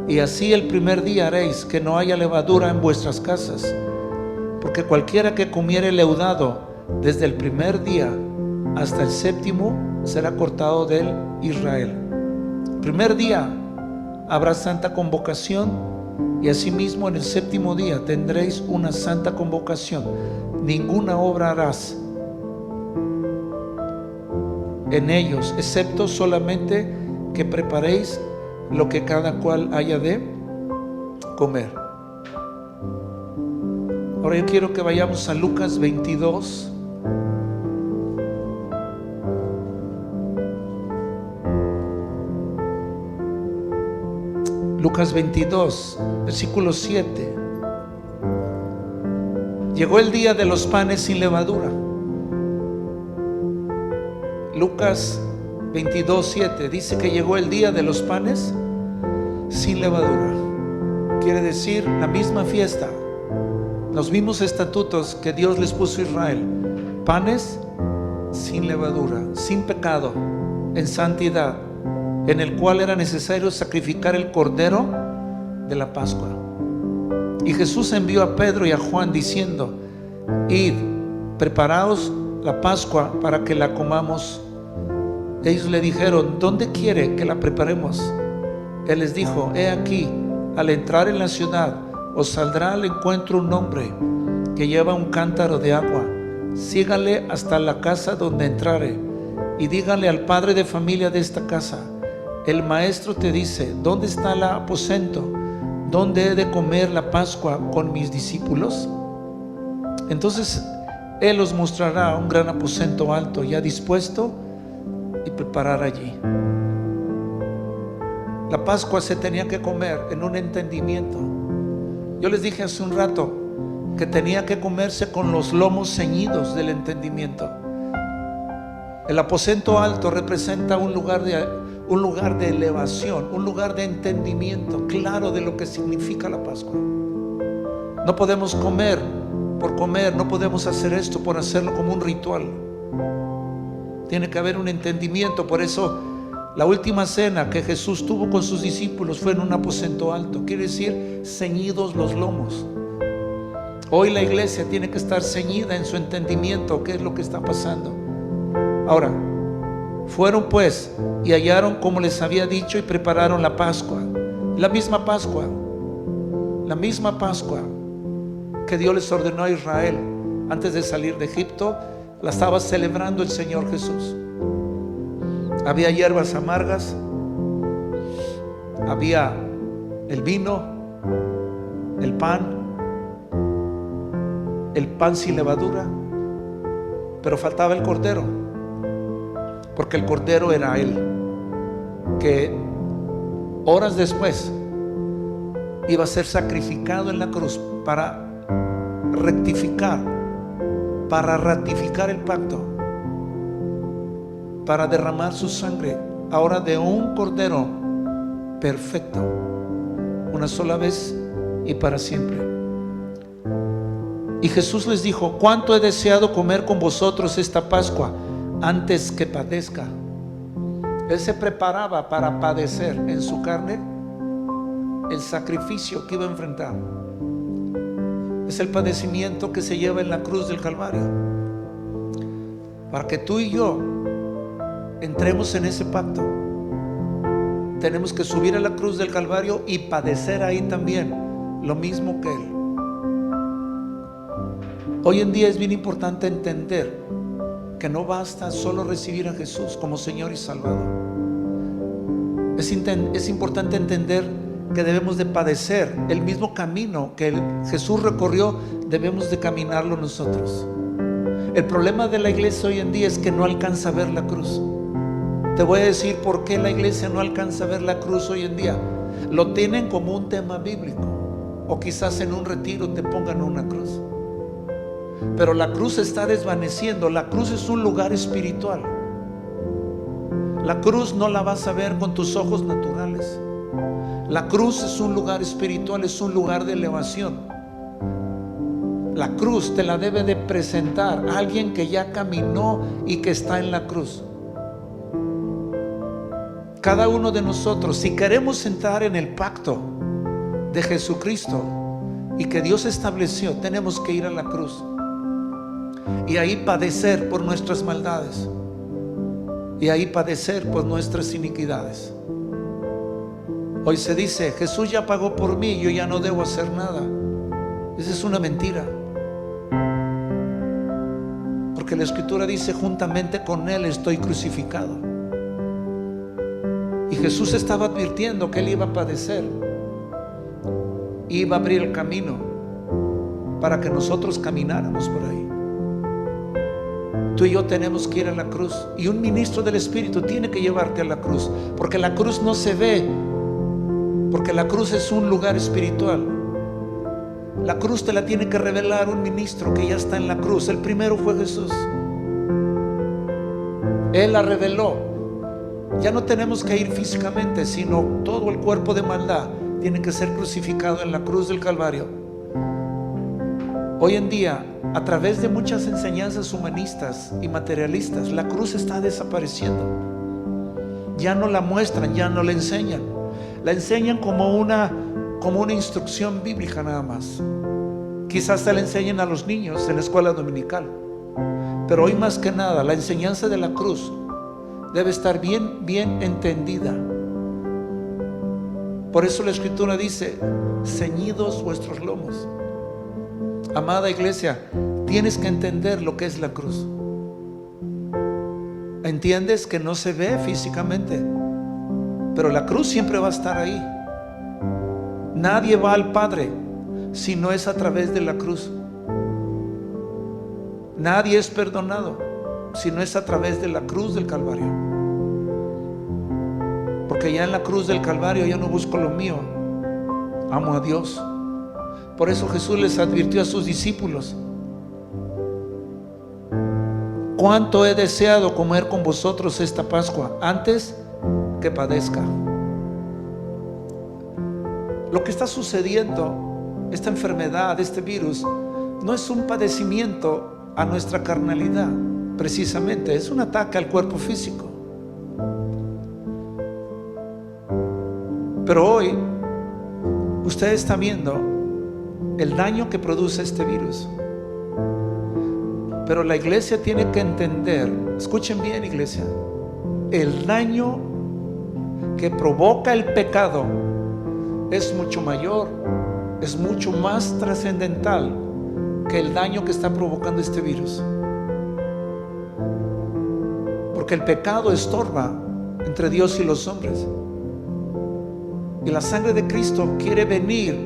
y así el primer día haréis que no haya levadura en vuestras casas. Porque cualquiera que comiere leudado desde el primer día hasta el 7º será cortado de él Israel. El primer día habrá santa convocación, y asimismo en el 7º día tendréis una santa convocación. Ninguna obra harás en ellos, excepto solamente que preparéis lo que cada cual haya de comer. Ahora yo quiero que vayamos a Lucas 22. Lucas 22, versículo 7. Llegó el día de los panes sin levadura. Lucas 22, 7 dice que llegó el día de los panes sin levadura. Quiere decir la misma fiesta, los mismos estatutos que Dios les puso a Israel. Panes sin levadura, sin pecado, en santidad, en el cual era necesario sacrificar el cordero de la Pascua. Y Jesús envió a Pedro y a Juan diciendo: id, preparaos la Pascua para que la comamos. Ellos le dijeron: ¿dónde quiere que la preparemos? Él les dijo: he aquí, al entrar en la ciudad os saldrá al encuentro un hombre que lleva un cántaro de agua. Sígale hasta la casa donde entrare y dígale al padre de familia de esta casa: el maestro te dice, ¿dónde está el aposento donde he de comer la Pascua con mis discípulos? Entonces él os mostrará un gran aposento alto, ya dispuesto, y preparar allí. La Pascua se tenía que comer en un entendimiento. Yo les dije hace un rato que tenía que comerse con los lomos ceñidos del entendimiento. El aposento alto representa un lugar de elevación, un lugar de entendimiento claro de lo que significa la Pascua. No podemos comer por comer, no podemos hacer esto por hacerlo como un ritual. Tiene que haber un entendimiento. Por eso la última cena que Jesús tuvo con sus discípulos fue en un aposento alto. Quiere decir ceñidos los lomos. Hoy la iglesia tiene que estar ceñida en su entendimiento. ¿Qué es lo que está pasando? Ahora, fueron pues y hallaron como les había dicho y prepararon la Pascua. La misma Pascua que Dios les ordenó a Israel antes de salir de Egipto, la estaba celebrando el Señor Jesús. Había hierbas amargas, había el vino, el pan sin levadura, pero faltaba el cordero, porque el cordero era Él, que horas después iba a ser sacrificado en la cruz para rectificar, para ratificar el pacto, para derramar su sangre ahora de un cordero perfecto, una sola vez y para siempre. Y Jesús les dijo: cuánto he deseado comer con vosotros esta Pascua antes que padezca. Él se preparaba para padecer en su carne el sacrificio que iba a enfrentar. Es el padecimiento que se lleva en la cruz del Calvario. Para que tú y yo entremos en ese pacto, tenemos que subir a la cruz del Calvario y padecer ahí también lo mismo que Él. Hoy en día es bien importante entender que no basta solo recibir a Jesús como Señor y Salvador. Es importante entender que debemos de padecer el mismo camino que Jesús recorrió, debemos de caminarlo nosotros. El problema de la iglesia hoy en día es que no alcanza a ver la cruz. Te voy a decir por qué la iglesia no alcanza a ver la cruz hoy en día. Lo tienen como un tema bíblico, o quizás en un retiro te pongan una cruz. Pero la cruz se está desvaneciendo. La cruz es un lugar espiritual. La cruz no la vas a ver con tus ojos naturales. La cruz es un lugar espiritual, es un lugar de elevación. La cruz te la debe de presentar alguien que ya caminó y que está en la cruz. Cada uno de nosotros, si queremos entrar en el pacto de Jesucristo y que Dios estableció, tenemos que ir a la cruz y ahí padecer por nuestras maldades y ahí padecer por nuestras iniquidades. Hoy se dice: Jesús ya pagó por mí, yo ya no debo hacer nada. Esa es una mentira, porque la Escritura dice: juntamente con Él estoy crucificado. Y Jesús estaba advirtiendo que Él iba a padecer, iba a abrir el camino para que nosotros camináramos por ahí. Tú y yo tenemos que ir a la cruz, y un ministro del Espíritu tiene que llevarte a la cruz, porque la cruz no se ve, porque la cruz es un lugar espiritual. La cruz te la tiene que revelar un ministro que ya está en la cruz. El primero fue Jesús. Él la reveló. Ya no tenemos que ir físicamente, sino todo el cuerpo de maldad tiene que ser crucificado en la cruz del Calvario. Hoy en día, a través de muchas enseñanzas humanistas y materialistas, la cruz está desapareciendo. Ya no la muestran, ya no la enseñan. La enseñan como una instrucción bíblica nada más. Quizás se la enseñen a los niños en la escuela dominical, pero hoy más que nada la enseñanza de la cruz debe estar bien entendida. Por eso la Escritura dice: ceñidos vuestros lomos. Amada iglesia, tienes que entender lo que es la cruz. ¿Entiendes que no se ve físicamente? Pero la cruz siempre va a estar ahí. Nadie va al Padre si no es a través de la cruz. Nadie es perdonado si no es a través de la cruz del Calvario. Porque ya en la cruz del Calvario ya no busco lo mío, amo a Dios. Por eso Jesús les advirtió a sus discípulos: cuánto he deseado comer con vosotros esta Pascua antes que padezca. Lo que está sucediendo, esta enfermedad, este virus, no es un padecimiento a nuestra carnalidad, precisamente es un ataque al cuerpo físico. Pero hoy usted está viendo el daño que produce este virus. Pero la iglesia tiene que entender, escuchen bien iglesia, el daño que provoca el pecado es mucho mayor, es mucho más trascendental que el daño que está provocando este virus. Porque el pecado estorba entre Dios y los hombres, y la sangre de Cristo quiere venir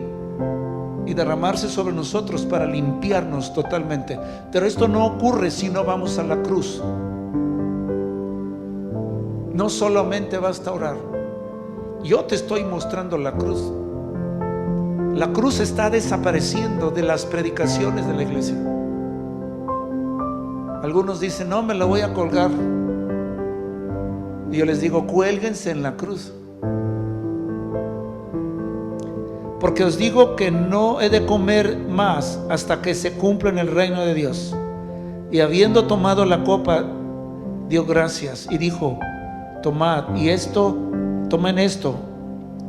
y derramarse sobre nosotros para limpiarnos totalmente. Pero esto no ocurre si no vamos a la cruz. No solamente basta orar. Yo te estoy mostrando la cruz. La cruz está desapareciendo de las predicaciones de la iglesia. Algunos dicen: no, me la voy a colgar. Y yo les digo: cuélguense en la cruz. Porque os digo que no he de comer más hasta que se cumpla en el reino de Dios. Y habiendo tomado la copa, dio gracias y dijo: tomad, y tomen esto,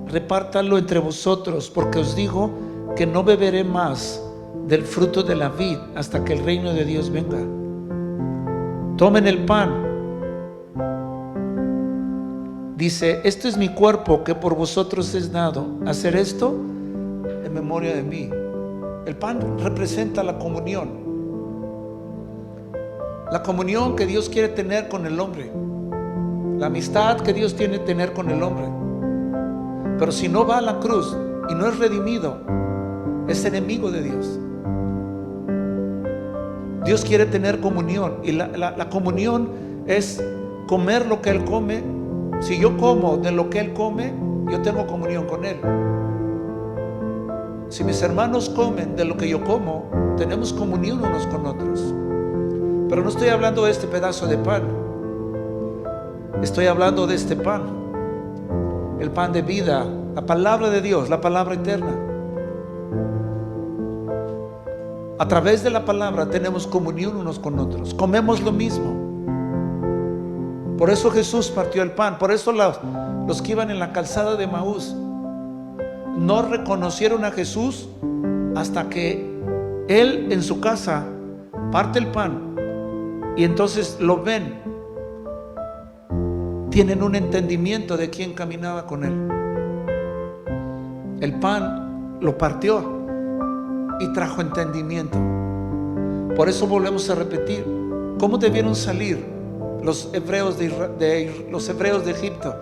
repártanlo entre vosotros, porque os digo que no beberé más del fruto de la vid hasta que el reino de Dios venga. Tomen el pan. Dice: esto es mi cuerpo que por vosotros es dado. Hacer esto en memoria de mí. El pan representa la comunión. La comunión que Dios quiere tener con el hombre. La amistad que Dios tiene que tener con el hombre. Pero si no va a la cruz y no es redimido, es enemigo de Dios. Dios quiere tener comunión. Y la comunión es comer lo que Él come. Si yo como de lo que Él come, yo tengo comunión con Él. Si mis hermanos comen de lo que yo como, tenemos comunión unos con otros. Pero no estoy hablando de este pedazo de pan. Estoy hablando de este pan, el pan de vida, la palabra de Dios, la palabra eterna. A través de la palabra tenemos comunión unos con otros. Comemos lo mismo. Por eso Jesús partió el pan. Por eso los que iban en la calzada de Emaús no reconocieron a Jesús hasta que Él en su casa parte el pan y entonces lo ven. Tienen un entendimiento de quién caminaba con Él. El pan lo partió y trajo entendimiento. Por eso volvemos a repetir: ¿cómo debieron salir los hebreos de Egipto?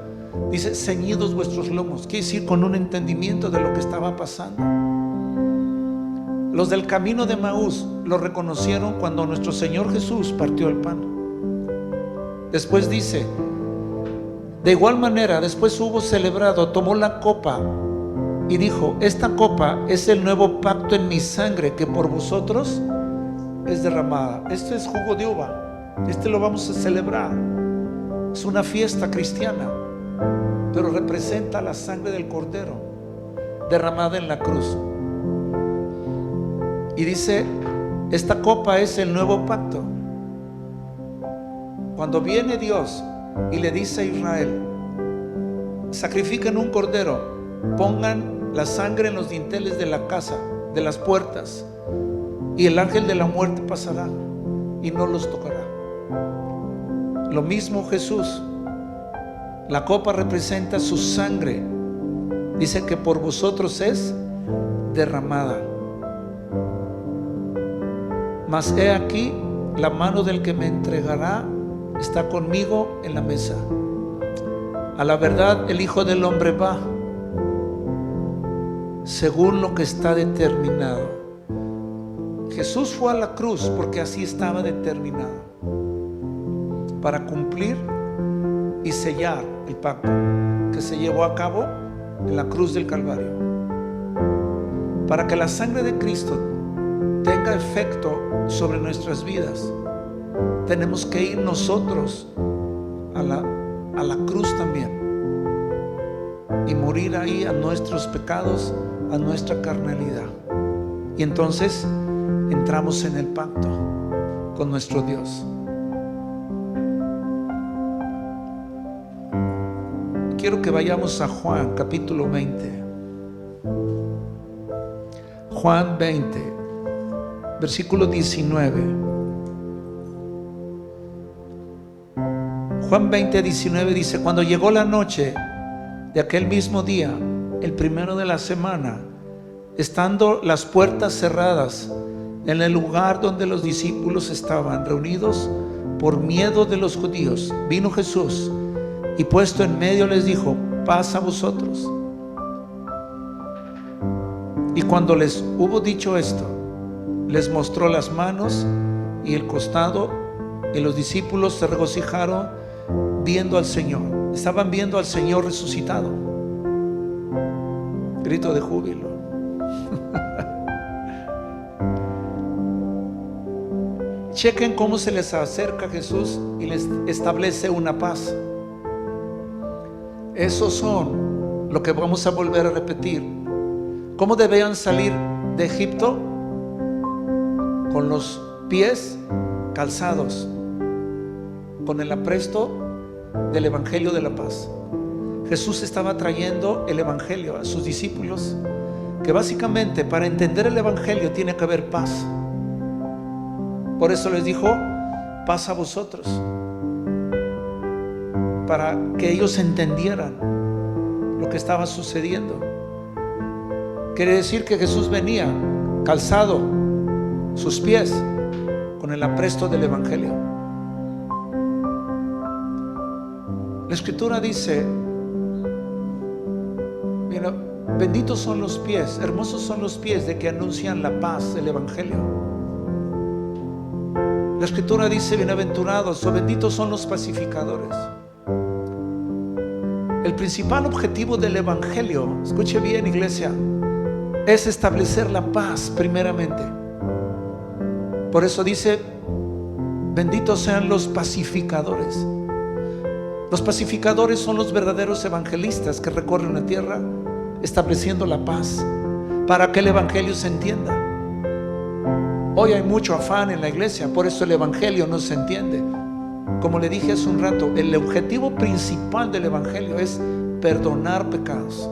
Dice: ceñidos vuestros lomos. Quiere decir con un entendimiento de lo que estaba pasando. Los del camino de Emaús lo reconocieron cuando nuestro Señor Jesús partió el pan. Después dice: de igual manera, después hubo celebrado, tomó la copa y dijo: esta copa es el nuevo pacto en mi sangre, que por vosotros es derramada. Este es jugo de uva. Este lo vamos a celebrar. Es una fiesta cristiana, pero representa la sangre del Cordero derramada en la cruz. Y dice: esta copa es el nuevo pacto. Cuando viene Dios y le dice a Israel: sacrifiquen un cordero, pongan la sangre en los dinteles de la casa, de las puertas, y el ángel de la muerte pasará y no los tocará. Lo mismo Jesús. La copa representa su sangre. Dice que por vosotros es derramada. Mas he aquí, la mano del que me entregará está conmigo en la mesa. A la verdad, el Hijo del Hombre va según lo que está determinado. Jesús fue a la cruz porque así estaba determinado, para cumplir y sellar el pacto que se llevó a cabo en la cruz del Calvario. Para que la sangre de Cristo tenga efecto sobre nuestras vidas, tenemos que ir nosotros a la cruz también y morir ahí a nuestros pecados, a nuestra carnalidad. Y entonces entramos en el pacto con nuestro Dios. Quiero que vayamos a Juan capítulo 20. Juan 20, versículo 19. Juan 20, 19 dice: cuando llegó la noche de aquel mismo día, el primero de la semana, estando las puertas cerradas en el lugar donde los discípulos estaban reunidos por miedo de los judíos, vino Jesús y puesto en medio les dijo: paz a vosotros. Y cuando les hubo dicho esto, les mostró las manos y el costado, y los discípulos se regocijaron viendo al Señor. Estaban viendo al Señor resucitado. Grito de júbilo. Chequen cómo se les acerca Jesús y les establece una paz. Esos son lo que vamos a volver a repetir. ¿Cómo debían salir de Egipto? Con los pies calzados, con el apresto del Evangelio de la paz. Jesús estaba trayendo el Evangelio a sus discípulos, que básicamente para entender el Evangelio tiene que haber paz. Por eso les dijo: paz a vosotros, para que ellos entendieran lo que estaba sucediendo. Quiere decir que Jesús venía calzado sus pies con el apresto del evangelio. La escritura dice: mira, benditos son los pies, hermosos son los pies de que anuncian la paz, el evangelio. La escritura dice: bienaventurados o benditos son los pacificadores. El principal objetivo del evangelio, escuche bien, iglesia, es establecer la paz primeramente. Por eso dice: benditos sean los pacificadores. Los pacificadores son los verdaderos evangelistas que recorren la tierra estableciendo la paz para que el evangelio se entienda. Hoy hay mucho afán en la iglesia, por eso el evangelio no se entiende. Como le dije hace un rato, el objetivo principal del evangelio es perdonar pecados.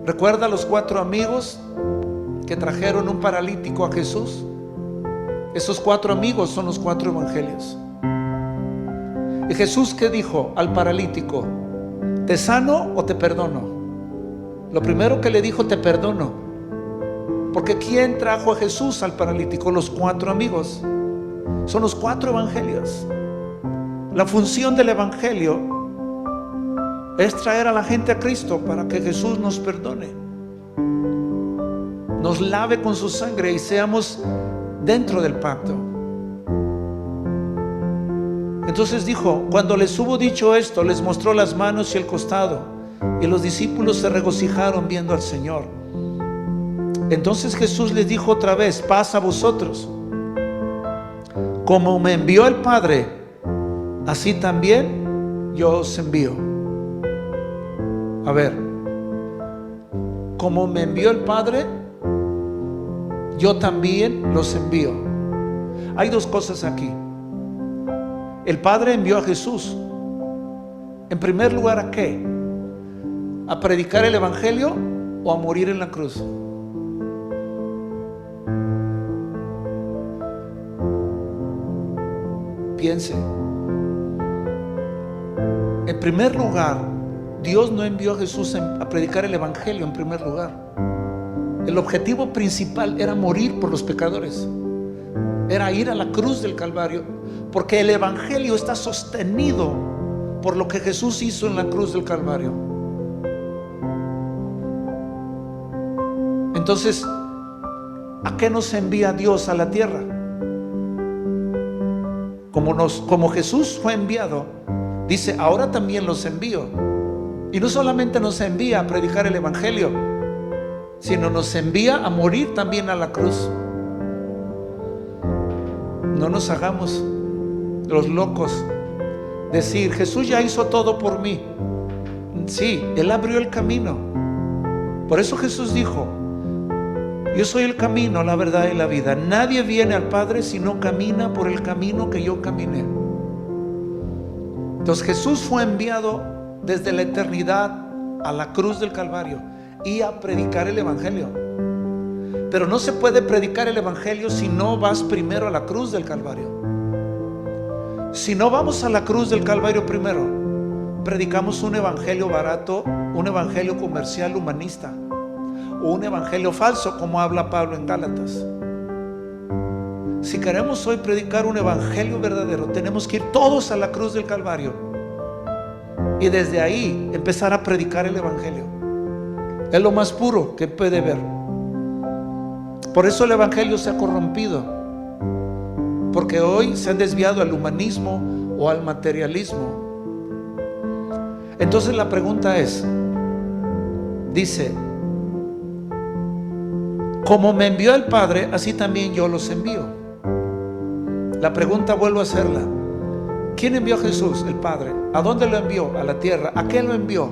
¿Recuerda los 4 amigos que trajeron un paralítico a Jesús? Esos 4 amigos son los 4 evangelios. ¿Y Jesús qué dijo al paralítico? ¿Te sano o te perdono? Lo primero que le dijo: te perdono. Porque ¿quién trajo a Jesús al paralítico? Los 4 amigos. Son los 4 evangelios. La función del evangelio es traer a la gente a Cristo para que Jesús nos perdone, nos lave con su sangre y seamos dentro del pacto. Entonces dijo: cuando les hubo dicho esto, les mostró las manos y el costado, y los discípulos se regocijaron viendo al Señor. Entonces Jesús les dijo otra vez: paz a vosotros. Como me envió el Padre, así también yo os envío. A ver, como me envió el Padre, yo también los envío. Hay 2 cosas aquí. El Padre envió a Jesús, en primer lugar, ¿a qué? ¿A predicar el evangelio o a morir en la cruz? Piense. En primer lugar, Dios no envió a Jesús a predicar el evangelio en primer lugar. El objetivo principal era morir por los pecadores, era ir a la cruz del Calvario, porque el evangelio está sostenido por lo que Jesús hizo en la cruz del Calvario. Entonces, ¿a qué nos envía Dios a la tierra? Como Jesús fue enviado, dice: ahora también los envío. Y no solamente nos envía a predicar el evangelio, sino nos envía a morir también a la cruz. No nos hagamos los locos. Decir: Jesús ya hizo todo por mí. Sí, Él abrió el camino. Por eso Jesús dijo: yo soy el camino, la verdad y la vida. Nadie viene al Padre si no camina por el camino que yo caminé. Entonces Jesús fue enviado desde la eternidad a la cruz del Calvario y a predicar el evangelio. Pero no se puede predicar el evangelio si no vas primero a la cruz del Calvario. Si no vamos a la cruz del Calvario primero, predicamos un evangelio barato, un evangelio comercial humanista, o un evangelio falso, como habla Pablo en Gálatas. Si queremos hoy predicar un evangelio verdadero, tenemos que ir todos a la cruz del Calvario y desde ahí empezar a predicar el evangelio. Es lo más puro que puede ver. Por eso el evangelio se ha corrompido, porque hoy se han desviado al humanismo o al materialismo. Entonces la pregunta es, dice: como me envió el Padre, así también yo los envío. La pregunta vuelvo a hacerla: ¿quién envió a Jesús? El Padre. ¿A dónde lo envió? A la tierra. ¿A qué lo envió?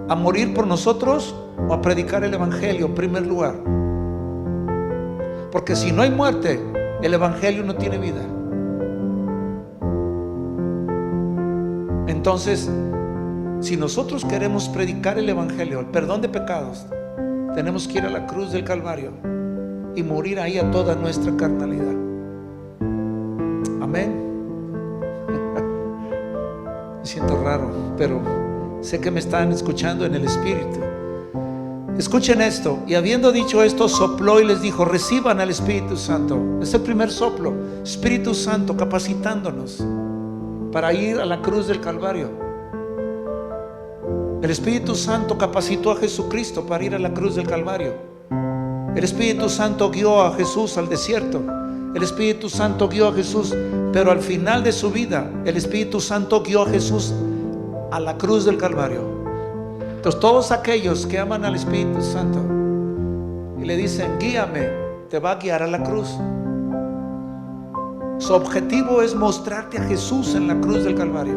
¿A morir por nosotros o a predicar el evangelio en primer lugar? Porque si no hay muerte, el evangelio no tiene vida. Entonces, si nosotros queremos predicar el evangelio, el perdón de pecados, tenemos que ir a la cruz del Calvario y morir ahí a toda nuestra carnalidad. Amén. Me siento raro, pero sé que me están escuchando en el Espíritu. Escuchen esto. Y habiendo dicho esto, sopló y les dijo: reciban al Espíritu Santo. Es el primer soplo. Espíritu Santo capacitándonos para ir a la cruz del Calvario. El Espíritu Santo capacitó a Jesucristo para ir a la cruz del Calvario. El Espíritu Santo guió a Jesús al desierto. El Espíritu Santo guió a Jesús, pero al final de su vida, el Espíritu Santo guió a Jesús a la cruz del Calvario. Entonces, todos aquellos que aman al Espíritu Santo y le dicen: guíame, te va a guiar a la cruz. Su objetivo es mostrarte a Jesús en la cruz del Calvario,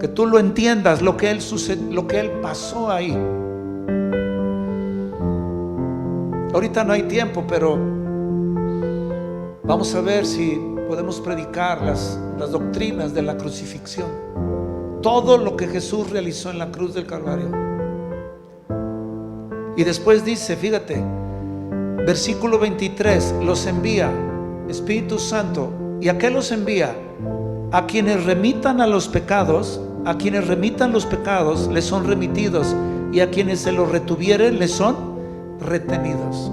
que tú lo entiendas, lo que Él pasó ahí. Ahorita no hay tiempo, pero vamos a ver si podemos predicar las doctrinas de la crucifixión, todo lo que Jesús realizó en la cruz del Calvario. Y después dice, fíjate, versículo 23, los envía Espíritu Santo. ¿Y a qué los envía? A quienes remitan a los pecados. A quienes remitan los pecados les son remitidos, y a quienes se los retuvieren les son retenidos.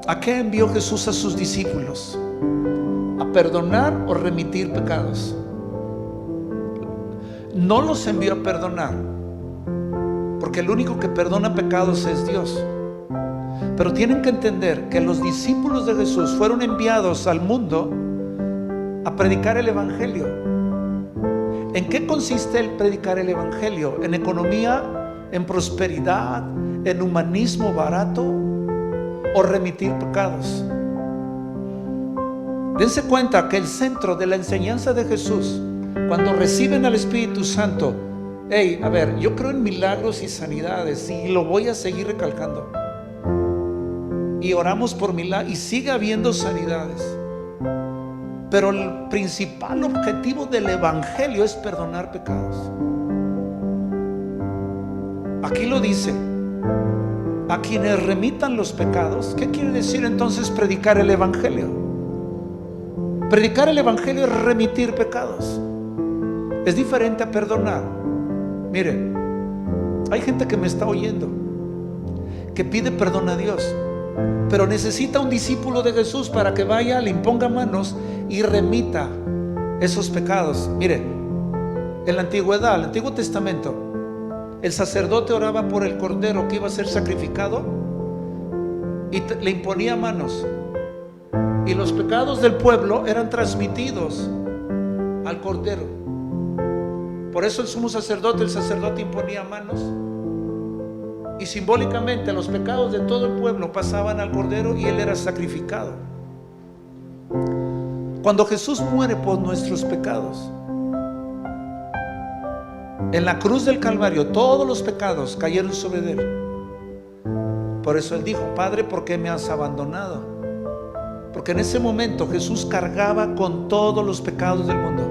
¿A qué envió Jesús a sus discípulos? ¿A perdonar o remitir pecados? No los envió a perdonar, porque el único que perdona pecados es Dios. Pero tienen que entender que los discípulos de Jesús fueron enviados al mundo a predicar el Evangelio. ¿En qué consiste el predicar el Evangelio? ¿En economía? ¿En prosperidad? ¿En humanismo barato? ¿O remitir pecados? Dense cuenta que el centro de la enseñanza de Jesús, cuando reciben al Espíritu Santo, a ver, yo creo en milagros y sanidades, y lo voy a seguir recalcando, y oramos por milagros, y sigue habiendo sanidades, pero el principal objetivo del Evangelio es perdonar pecados. Aquí lo dice: a quienes remitan los pecados. ¿Qué quiere decir entonces predicar el Evangelio? Predicar el Evangelio es remitir pecados. Es diferente a perdonar. Mire, hay gente que me está oyendo que pide perdón a Dios, pero necesita un discípulo de Jesús para que vaya, le imponga manos y remita esos pecados. Mire, en la antigüedad, el Antiguo Testamento, el sacerdote oraba por el cordero que iba a ser sacrificado y le imponía manos, y los pecados del pueblo eran transmitidos al cordero. Por eso el sumo sacerdote, el sacerdote imponía manos, y simbólicamente los pecados de todo el pueblo pasaban al cordero y él era sacrificado. Cuando Jesús muere por nuestros pecados en la cruz del Calvario, todos los pecados cayeron sobre él. Por eso él dijo: Padre, ¿por qué me has abandonado? Porque en ese momento Jesús cargaba con todos los pecados del mundo.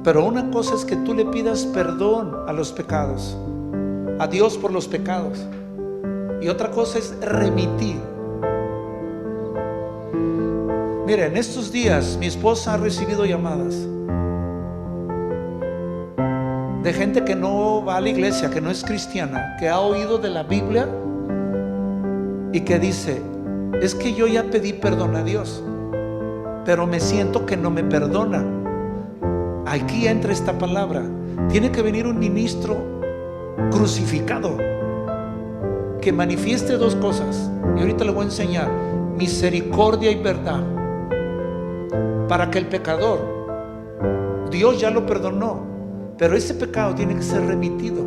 Pero una cosa es que tú le pidas perdón a los pecados, a Dios por los pecados, y otra cosa es remitir. Mira, en estos días mi esposa ha recibido llamadas de gente que no va a la iglesia, que no es cristiana, que ha oído de la Biblia y que dice: es que yo ya pedí perdón a Dios, pero me siento que no me perdona. Aquí entra esta palabra: tiene que venir un ministro crucificado que manifieste dos cosas, y ahorita le voy a enseñar: misericordia y verdad, para que el pecador, Dios ya lo perdonó, pero ese pecado tiene que ser remitido.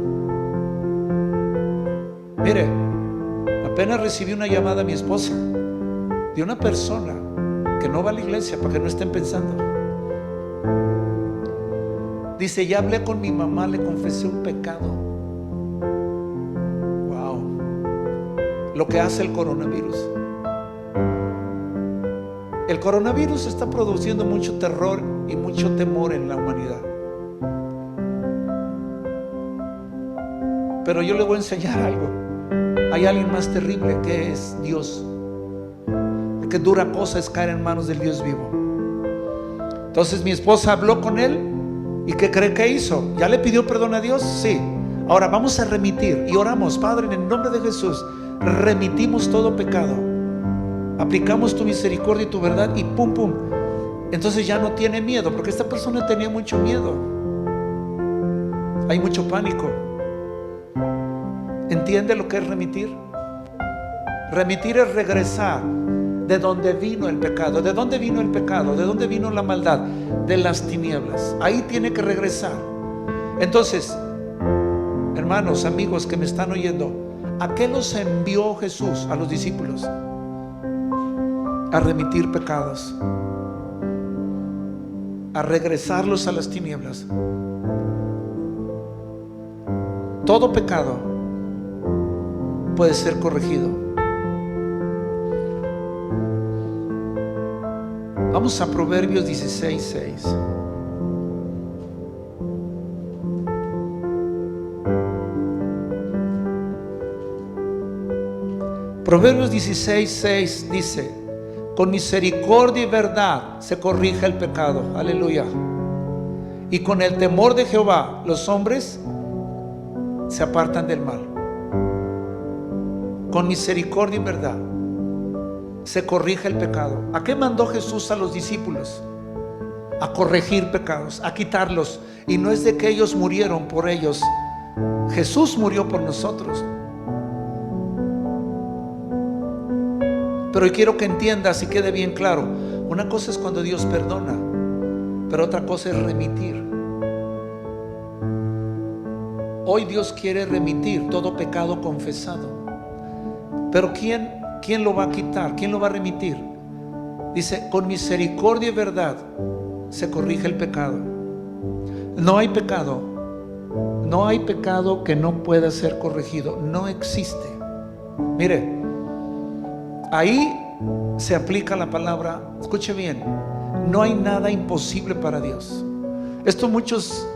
Mire, apenas recibí una llamada a mi esposa de una persona que no va a la iglesia, para que no estén pensando. Dice: ya hablé con mi mamá, le confesé un pecado. Wow, lo que hace el coronavirus. El coronavirus está produciendo mucho terror y mucho temor en la humanidad. Pero yo le voy a enseñar algo. Hay alguien más terrible, que es Dios. qué dura cosa es caer en manos del Dios vivo. Entonces mi esposa habló con él. ¿Y qué cree que hizo? ¿Ya le pidió perdón a Dios? Sí. Ahora vamos a remitir y oramos: Padre, en el nombre de Jesús, remitimos todo pecado, aplicamos tu misericordia y tu verdad, y pum, pum. Entonces ya no tiene miedo, porque esta persona tenía mucho miedo. Hay mucho pánico. ¿Entiende lo que es remitir? Remitir es regresar de donde vino el pecado. ¿De dónde vino el pecado? ¿De dónde vino la maldad? De las tinieblas. Ahí tiene que regresar. Entonces, hermanos, amigos que me están oyendo, ¿a qué los envió Jesús a los discípulos? A remitir pecados, a regresarlos a las tinieblas. Todo pecado puede ser corregido. Vamos a Proverbios 16:6. Proverbios 16:6 dice: con misericordia y verdad se corrige el pecado. Aleluya. Y con el temor de Jehová los hombres se apartan del mal. Con misericordia y verdad se corrige el pecado. ¿A qué mandó Jesús a los discípulos? A corregir pecados, a quitarlos. Y no es de que ellos murieron por ellos. Jesús murió por nosotros. Pero quiero que entiendas y quede bien claro: una cosa es cuando Dios perdona, pero otra cosa es remitir. Hoy Dios quiere remitir todo pecado confesado. Pero ¿quién lo va a quitar? ¿Quién lo va a remitir? Dice: con misericordia y verdad se corrige el pecado. No hay pecado que no pueda ser corregido. No existe. Mire, ahí se aplica la palabra, escuche bien: no hay nada imposible para Dios. Esto muchos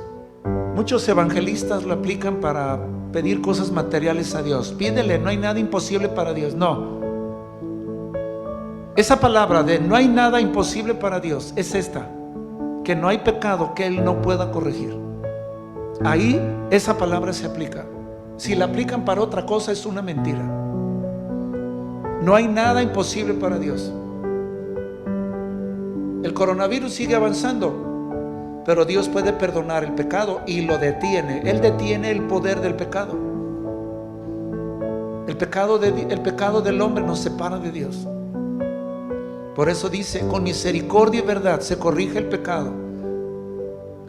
evangelistas lo aplican para pedir cosas materiales a Dios. Pídele, no hay nada imposible para Dios. No. Esa palabra de no hay nada imposible para Dios es esta: que no hay pecado que Él no pueda corregir. Ahí esa palabra se aplica. Si la aplican para otra cosa, es una mentira. No hay nada imposible para Dios. El coronavirus sigue avanzando, pero Dios puede perdonar el pecado y lo detiene. Él detiene el poder del pecado. El pecado del hombre nos separa de Dios. Por eso dice: con misericordia y verdad se corrige el pecado.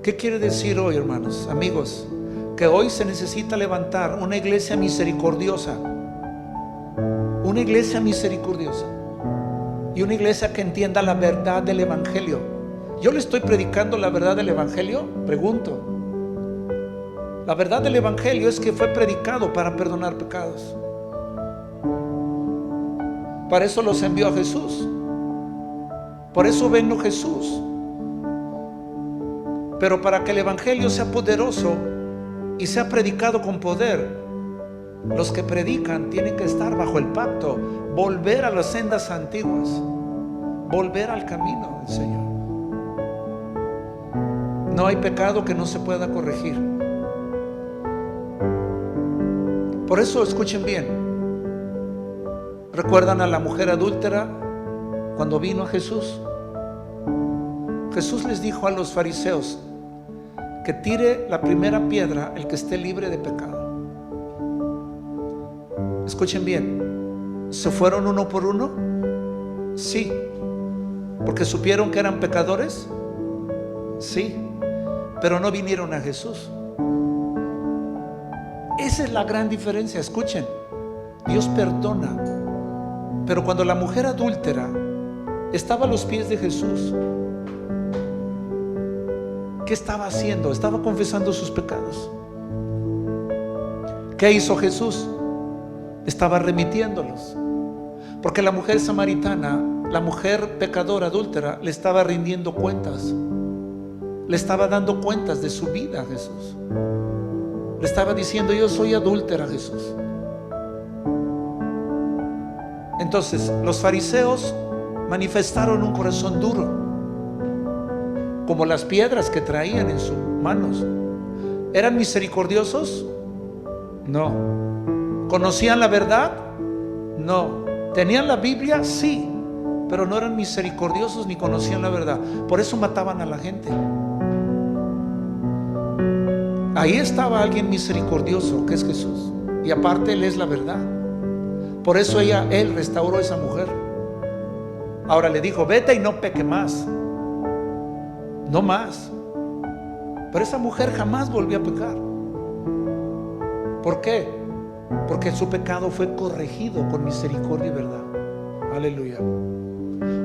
¿Qué quiere decir hoy, hermanos, amigos? Que hoy se necesita levantar una iglesia misericordiosa. Una iglesia misericordiosa. Y una iglesia que entienda la verdad del evangelio. ¿Yo le estoy predicando la verdad del evangelio? Pregunto. La verdad del evangelio es que fue predicado para perdonar pecados. Para eso los envió a Jesús. Por eso vino Jesús. Pero para que el evangelio sea poderoso y sea predicado con poder, los que predican tienen que estar bajo el pacto, volver a las sendas antiguas, volver al camino del Señor. No hay pecado que no se pueda corregir. Por eso, escuchen bien, ¿recuerdan a la mujer adúltera cuando vino a Jesús? Jesús les dijo a los fariseos que tire la primera piedra el que esté libre de pecado. Escuchen bien, ¿se fueron uno por uno? Sí. ¿Porque supieron que eran pecadores? Sí. Pero no vinieron a Jesús. Esa es la gran diferencia. Escuchen, Dios perdona. Pero cuando la mujer adúltera estaba a los pies de Jesús, ¿qué estaba haciendo? Estaba confesando sus pecados. ¿Qué hizo Jesús? Estaba remitiéndolos. Porque la mujer samaritana, la mujer pecadora adúltera, le estaba rindiendo cuentas. Le estaba dando cuentas de su vida a Jesús. Le estaba diciendo: yo soy adúltera, Jesús. Entonces los fariseos manifestaron un corazón duro, como las piedras que traían en sus manos. ¿Eran misericordiosos? No. ¿Conocían la verdad? No. ¿Tenían la Biblia? Sí, pero no eran misericordiosos ni conocían la verdad. Por eso mataban a la gente. Ahí estaba alguien misericordioso, que es Jesús, y aparte Él es la verdad. Por eso Él restauró a esa mujer. Ahora le dijo: vete y no peque más, no más. Pero esa mujer jamás volvió a pecar. ¿Por qué? Porque su pecado fue corregido con misericordia y verdad. Aleluya.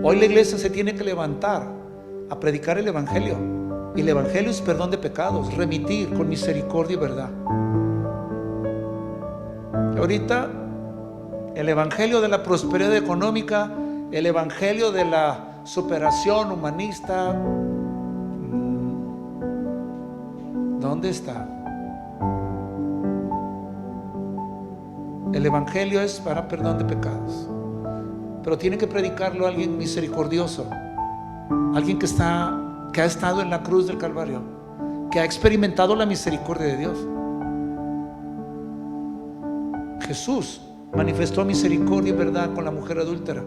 Hoy la iglesia se tiene que levantar a predicar el evangelio. Y el evangelio es perdón de pecados, remitir con misericordia y verdad. Ahorita el evangelio de la prosperidad económica, el evangelio de la superación humanista, ¿dónde está? El evangelio es para perdón de pecados, pero tiene que predicarlo alguien misericordioso, alguien que ha estado en la cruz del Calvario, que ha experimentado la misericordia de Dios. Jesús manifestó misericordia y verdad con la mujer adúltera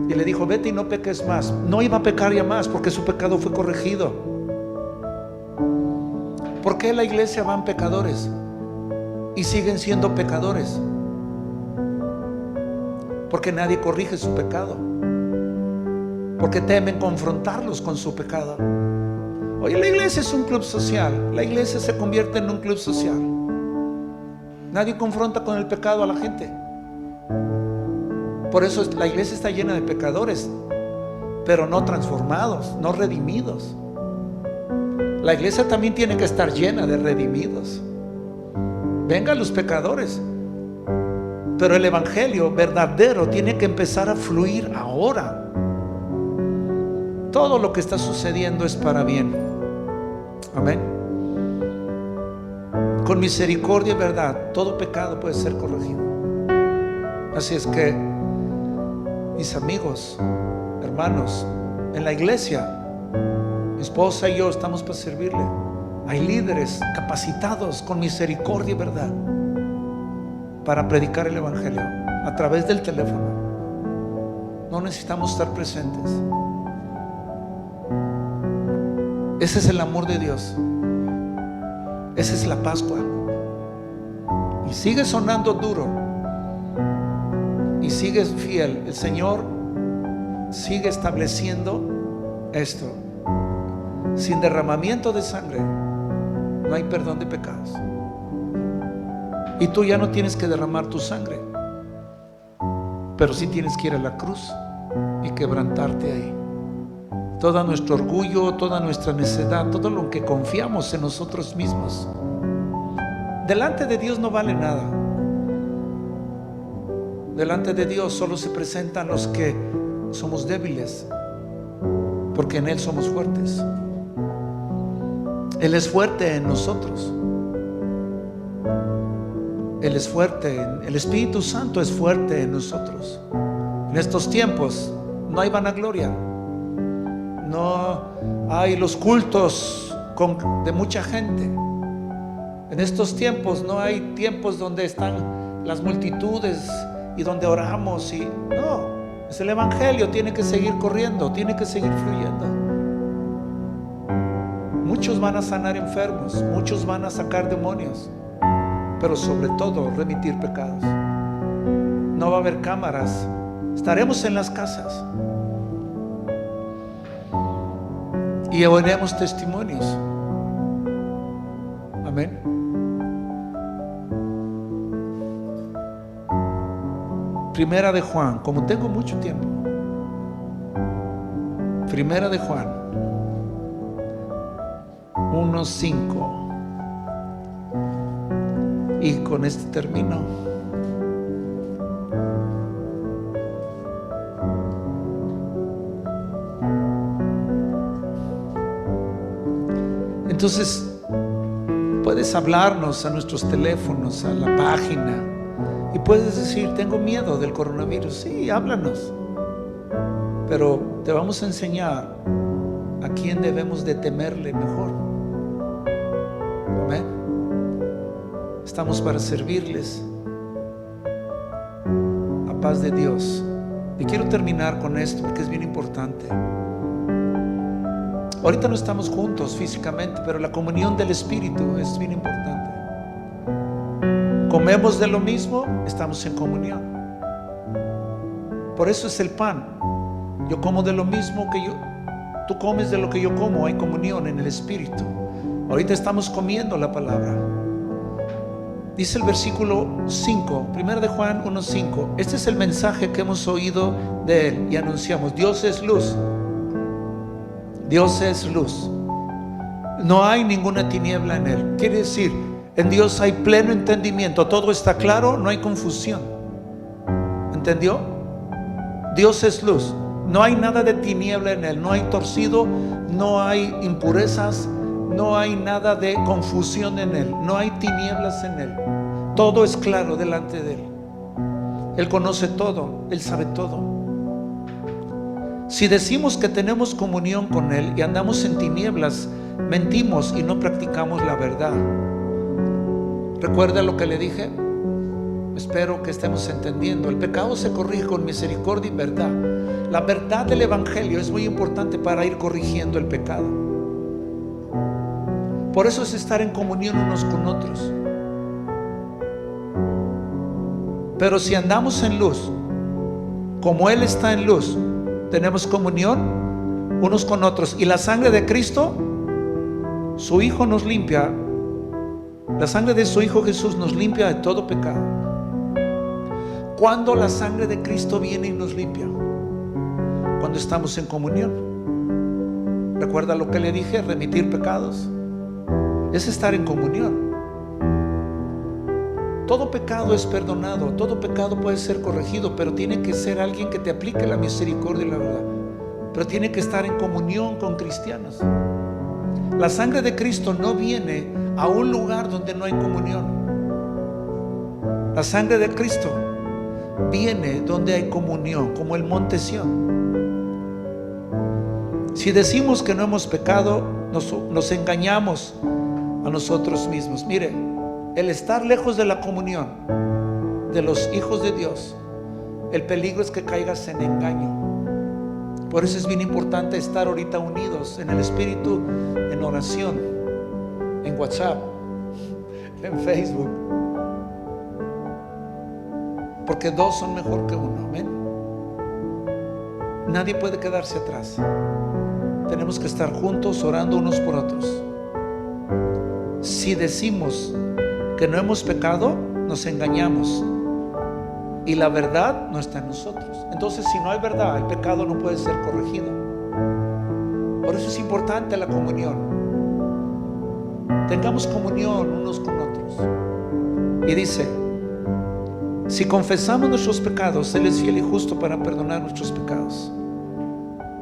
y le dijo: vete y no peques más. No iba a pecar ya más porque su pecado fue corregido. ¿Por qué en la iglesia van pecadores y siguen siendo pecadores? Porque nadie corrige su pecado, porque temen confrontarlos con su pecado. Oye, la iglesia es un club social. La iglesia se convierte en un club social. Nadie confronta con el pecado a la gente. Por eso la iglesia está llena de pecadores, pero no transformados, no redimidos. La iglesia también tiene que estar llena de redimidos. Vengan los pecadores, pero el evangelio verdadero tiene que empezar a fluir ahora. Todo lo que está sucediendo es para bien. Amén. Con misericordia y verdad, todo pecado puede ser corregido. Así es que, mis amigos, hermanos, en la iglesia, mi esposa y yo estamos para servirle. Hay líderes capacitados con misericordia y verdad para predicar el evangelio a través del teléfono. No necesitamos estar presentes. Ese es el amor de Dios. Esa es la Pascua. Y sigue sonando duro y sigues fiel. El Señor sigue estableciendo esto. Sin derramamiento de sangre no hay perdón de pecados. Y tú ya no tienes que derramar tu sangre, pero sí tienes que ir a la cruz y quebrantarte ahí. Todo nuestro orgullo, toda nuestra necedad, todo lo que confiamos en nosotros mismos, delante de Dios no vale nada. Delante de Dios solo se presentan los que somos débiles, porque en Él somos fuertes. Él es fuerte en nosotros. Él es fuerte, el Espíritu Santo es fuerte en nosotros. En estos tiempos no hay vanagloria, no hay los cultos de mucha gente. En estos tiempos no hay tiempos donde están las multitudes y donde oramos y no, es el evangelio, tiene que seguir corriendo, tiene que seguir fluyendo. Muchos van a sanar enfermos, muchos van a sacar demonios, pero sobre todo remitir pecados. No va a haber cámaras, estaremos en las casas y oiremos testimonios. Amén. Primera de Juan, como tengo mucho tiempo, Primera de Juan 1:5, y con este termino. Entonces puedes hablarnos a nuestros teléfonos, a la página, y puedes decir: tengo miedo del coronavirus. Sí, háblanos. pero te vamos a enseñar a quién debemos de temerle mejor. Amén. Estamos para servirles. A paz de Dios. Y quiero terminar con esto porque es bien importante. Ahorita no estamos juntos físicamente, pero la comunión del Espíritu es bien importante. Comemos de lo mismo, estamos en comunión. Por eso es el pan. Yo como de lo mismo que tú comes de lo que yo como. Hay comunión en el Espíritu. Ahorita estamos comiendo la palabra. Dice el versículo 5, 1 de Juan 1:5. Este es el mensaje que hemos oído de Él y anunciamos. Dios es luz. Dios es luz. No hay ninguna tiniebla en Él. Quiere decir, en Dios hay pleno entendimiento. Todo está claro, no hay confusión. ¿Entendió? Dios es luz. No hay nada de tiniebla en Él. No hay torcido, no hay impurezas, no hay nada de confusión en Él. No hay tinieblas en Él. Todo es claro delante de Él. Él conoce todo, Él sabe todo. Si decimos que tenemos comunión con Él y andamos en tinieblas, mentimos y no practicamos la verdad. ¿Recuerda lo que le dije? Espero que estemos entendiendo. El pecado se corrige con misericordia y verdad. La verdad del Evangelio es muy importante para ir corrigiendo el pecado. Por eso es estar en comunión unos con otros. Pero si andamos en luz, como Él está en luz, tenemos comunión unos con otros. Y la sangre de Cristo, su Hijo, nos limpia. La sangre de su Hijo Jesús nos limpia de todo pecado. ¿Cuándo la sangre de Cristo viene y nos limpia? Cuando estamos en comunión. ¿Recuerda lo que le dije? Remitir pecados. Es estar en comunión. Todo pecado es perdonado, todo pecado puede ser corregido, pero tiene que ser alguien que te aplique la misericordia y la verdad. Pero tiene que estar en comunión con cristianos. La sangre de Cristo no viene a un lugar donde no hay comunión. La sangre de Cristo viene donde hay comunión, como el monte Sión. Si decimos que no hemos pecado, nos engañamos a nosotros mismos. Mire, el estar lejos de la comunión de los hijos de Dios, el peligro es que caigas en engaño. Por eso es bien importante estar ahorita unidos en el Espíritu, en oración, en WhatsApp, en Facebook, porque dos son mejor que uno. Amén. Nadie puede quedarse atrás. Tenemos que estar juntos orando unos por otros. Si decimos que no hemos pecado, nos engañamos y la verdad no está en nosotros. Entonces, si no hay verdad, el pecado no puede ser corregido. Por eso es importante la comunión. Tengamos comunión unos con otros. Y dice, si confesamos nuestros pecados, Él es fiel y justo para perdonar nuestros pecados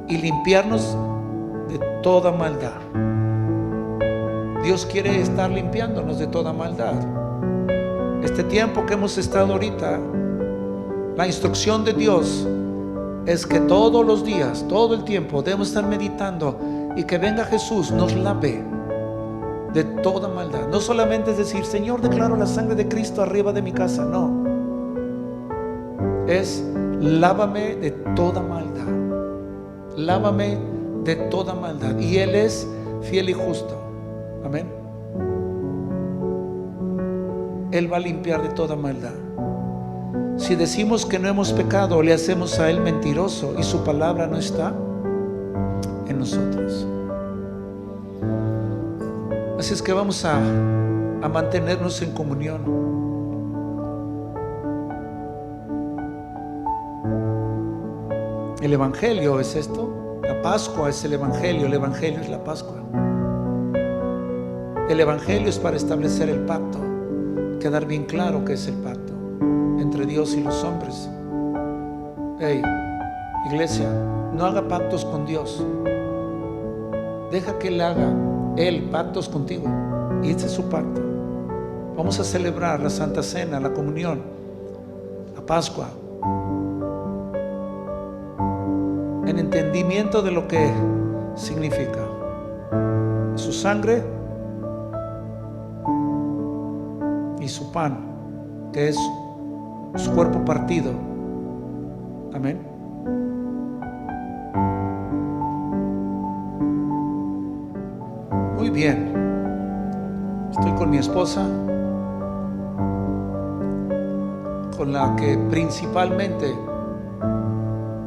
y limpiarnos de toda maldad. Dios quiere estar limpiándonos de toda maldad. Este tiempo que hemos estado ahorita, la instrucción de Dios es que todos los días, todo el tiempo debemos estar meditando y que venga Jesús, nos lave de toda maldad. No solamente es decir, Señor, declaro la sangre de Cristo arriba de mi casa. No, es lávame de toda maldad. Lávame de toda maldad. Y Él es fiel y justo. Amén. Él va a limpiar de toda maldad. Si decimos que no hemos pecado, le hacemos a Él mentiroso y su palabra no está en nosotros. Así es que vamos a mantenernos en comunión. El Evangelio es esto. La Pascua es el Evangelio es la Pascua. El Evangelio es para establecer el pacto. Quedar bien claro que es el pacto entre Dios y los hombres. Hey, iglesia, no haga pactos con Dios. Deja que Él haga pactos contigo. Y este es su pacto. Vamos a celebrar la Santa Cena, la comunión, la Pascua. en entendimiento de lo que significa. Su sangre y su pan, que es su cuerpo partido. Amén. Muy bien. Estoy con mi esposa, con la que principalmente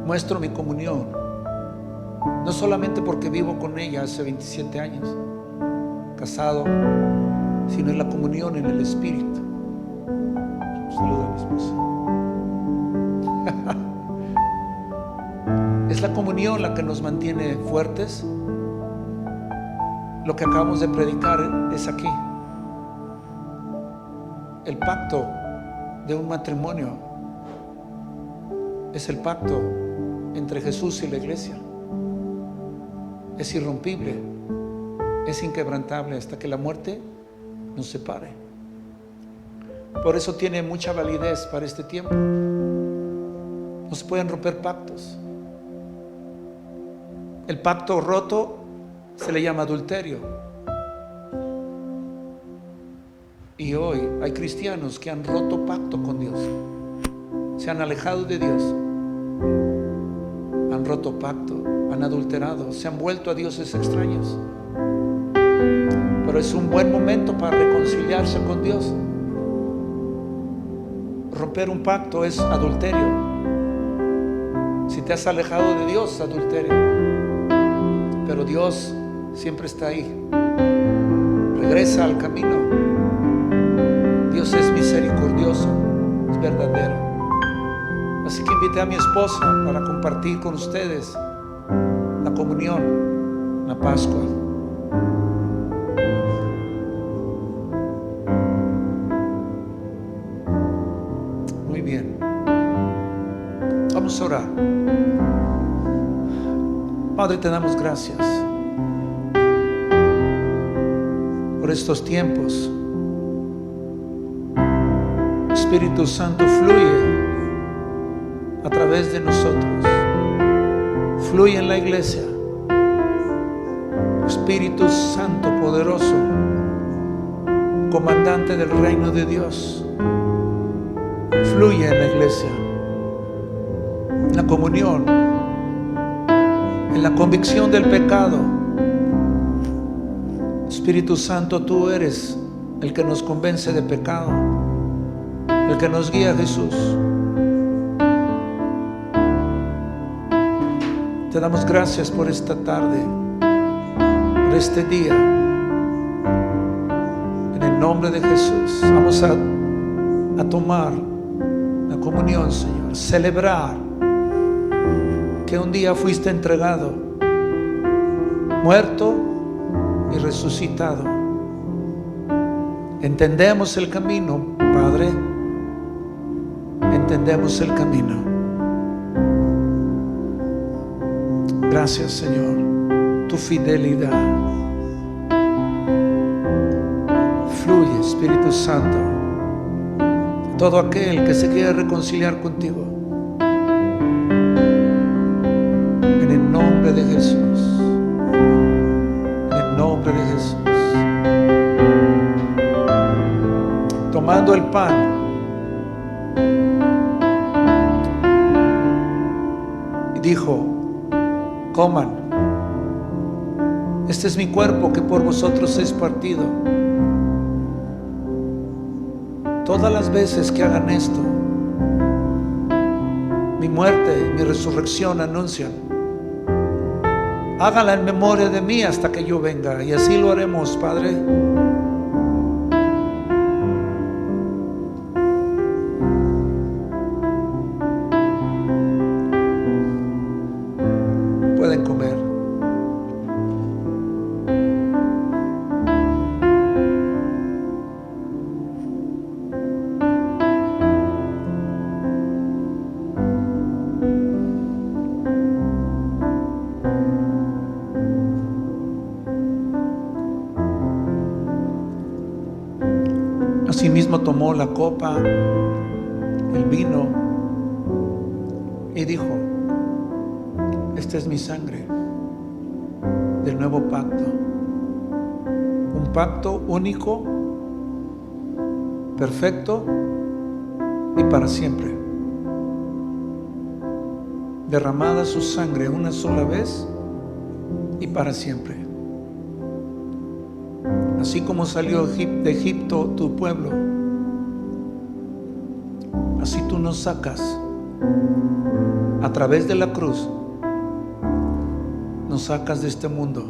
muestro mi comunión, no solamente porque vivo con ella hace 27 años, casado, sino en la comunión en el Espíritu. Un saludo a mi esposa. Es la comunión la que nos mantiene fuertes. Lo que acabamos de predicar es aquí. El pacto de un matrimonio es el pacto entre Jesús y la iglesia. Es irrompible, es inquebrantable hasta que la muerte nos separe. Por eso tiene mucha validez para este tiempo. No se pueden romper pactos. El pacto roto se le llama adulterio. Y hoy hay cristianos que han roto pacto con Dios, se han alejado de Dios, han roto pacto, han adulterado, se han vuelto a dioses extraños. Pero es un buen momento para reconciliarse con Dios. Romper un pacto es adulterio. Si te has alejado de Dios, es adulterio. Pero Dios siempre está ahí. Regresa al camino. Dios es misericordioso, es verdadero. Así que invité a mi esposa para compartir con ustedes la comunión, la Pascua. Muy bien. Vamos a orar. Padre, te damos gracias por estos tiempos. Espíritu Santo, fluye a través de nosotros. Fluye en la iglesia. Espíritu Santo poderoso, comandante del reino de Dios, fluye en la iglesia, en la comunión, en la convicción del pecado. Espíritu Santo, tú eres el que nos convence de pecado, el que nos guía a Jesús. Te damos gracias por esta tarde, por este día. En el nombre de Jesús vamos a tomar la comunión, Señor, celebrar que un día fuiste entregado, muerto y resucitado. Entendemos el camino, Padre. Entendemos el camino. Gracias, Señor, tu fidelidad. Fluye, Espíritu Santo, todo aquel que se quiera reconciliar contigo. En el nombre de Jesús. En el nombre de Jesús. Tomando el pan, dijo: coman, este es mi cuerpo que por vosotros es partido. Todas las veces que hagan esto, mi muerte y mi resurrección anuncian. Háganla en memoria de mí hasta que yo venga. Y así lo haremos, Padre. Pueden comer. Asimismo tomó la copa, el vino, y dijo: esta es mi sangre del nuevo pacto. Un pacto único, perfecto y para siempre. Derramada su sangre una sola vez y para siempre. Así como salió de Egipto tu pueblo, así tú nos sacas a través de la cruz, nos sacas de este mundo.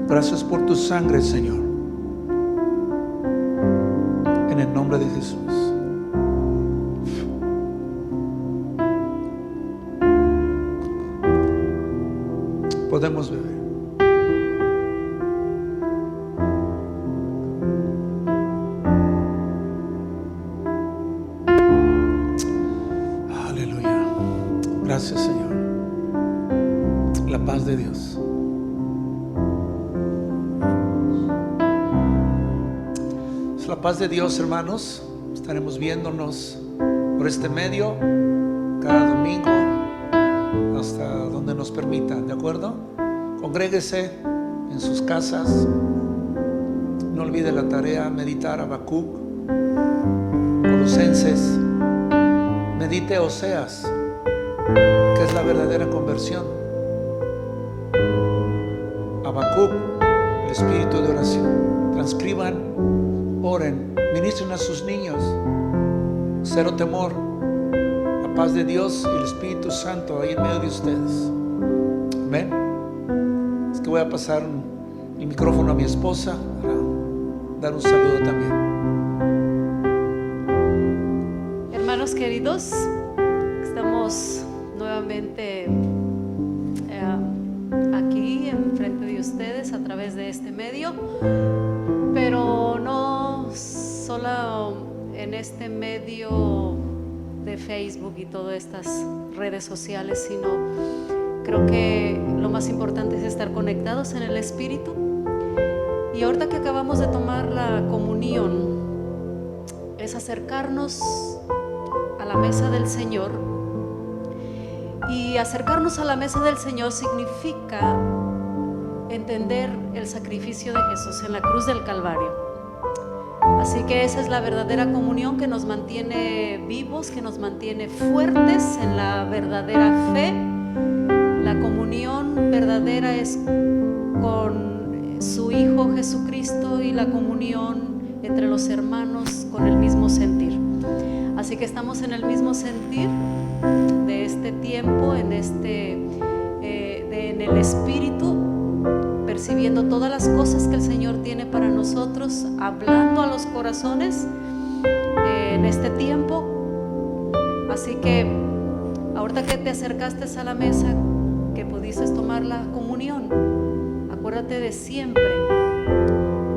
Gracias por tu sangre, Señor, en el nombre de Jesús. Podemos beber. Aleluya. Gracias, Señor. La paz de Dios. Es la paz de Dios, hermanos. Estaremos viéndonos por este medio cada domingo hasta donde nos permita, ¿de acuerdo? Congréguese en sus casas. No olvide la tarea, meditar Habacuc, Colosenses. Medite Oseas, que es la verdadera conversión. Habacuc, el espíritu de oración. Transcriban, oren, ministren a sus niños. Cero temor. La paz de Dios y el Espíritu Santo ahí en medio de ustedes. Amén. Es que voy a pasar el micrófono a mi esposa para dar un saludo también. Hermanos queridos, estamos nuevamente aquí enfrente de ustedes a través de este medio, pero no solo en este medio de Facebook y todas estas redes sociales, sino creo que lo más importante es estar conectados en el Espíritu. Y ahorita que acabamos de tomar la comunión, es acercarnos a la mesa del Señor. Y acercarnos a la mesa del Señor significa entender el sacrificio de Jesús en la cruz del Calvario. Así que esa es la verdadera comunión que nos mantiene vivos, que nos mantiene fuertes en la verdadera fe. La comunión verdadera es con su Hijo Jesucristo y la comunión entre los hermanos con el mismo sentir. Así que estamos en el mismo sentir de este tiempo, en el Espíritu, percibiendo todas las cosas que el Señor tiene para nosotros, hablando a los corazones en este tiempo. Así que ahorita que te acercaste a la mesa, que pudiste tomar la comunión, acuérdate de siempre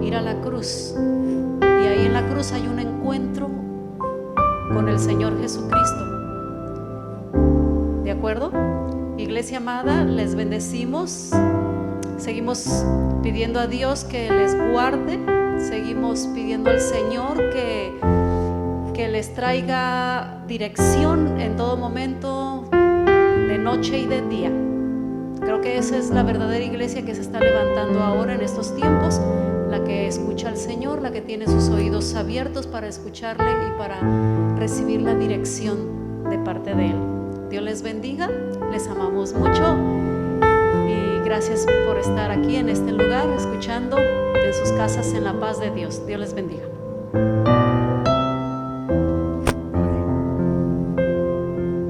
ir a la cruz, y ahí en la cruz hay un encuentro con el Señor Jesucristo. ¿De acuerdo? Iglesia amada, les bendecimos. Seguimos pidiendo a Dios que les guarde. Seguimos pidiendo al Señor que les traiga dirección en todo momento, de noche y de día. Creo que esa es la verdadera iglesia que se está levantando ahora en estos tiempos, la que escucha al Señor, la que tiene sus oídos abiertos para escucharle y para recibir la dirección de parte de Él. Dios les bendiga, les amamos mucho y gracias por estar aquí en este lugar, escuchando en sus casas en la paz de Dios. Dios les bendiga.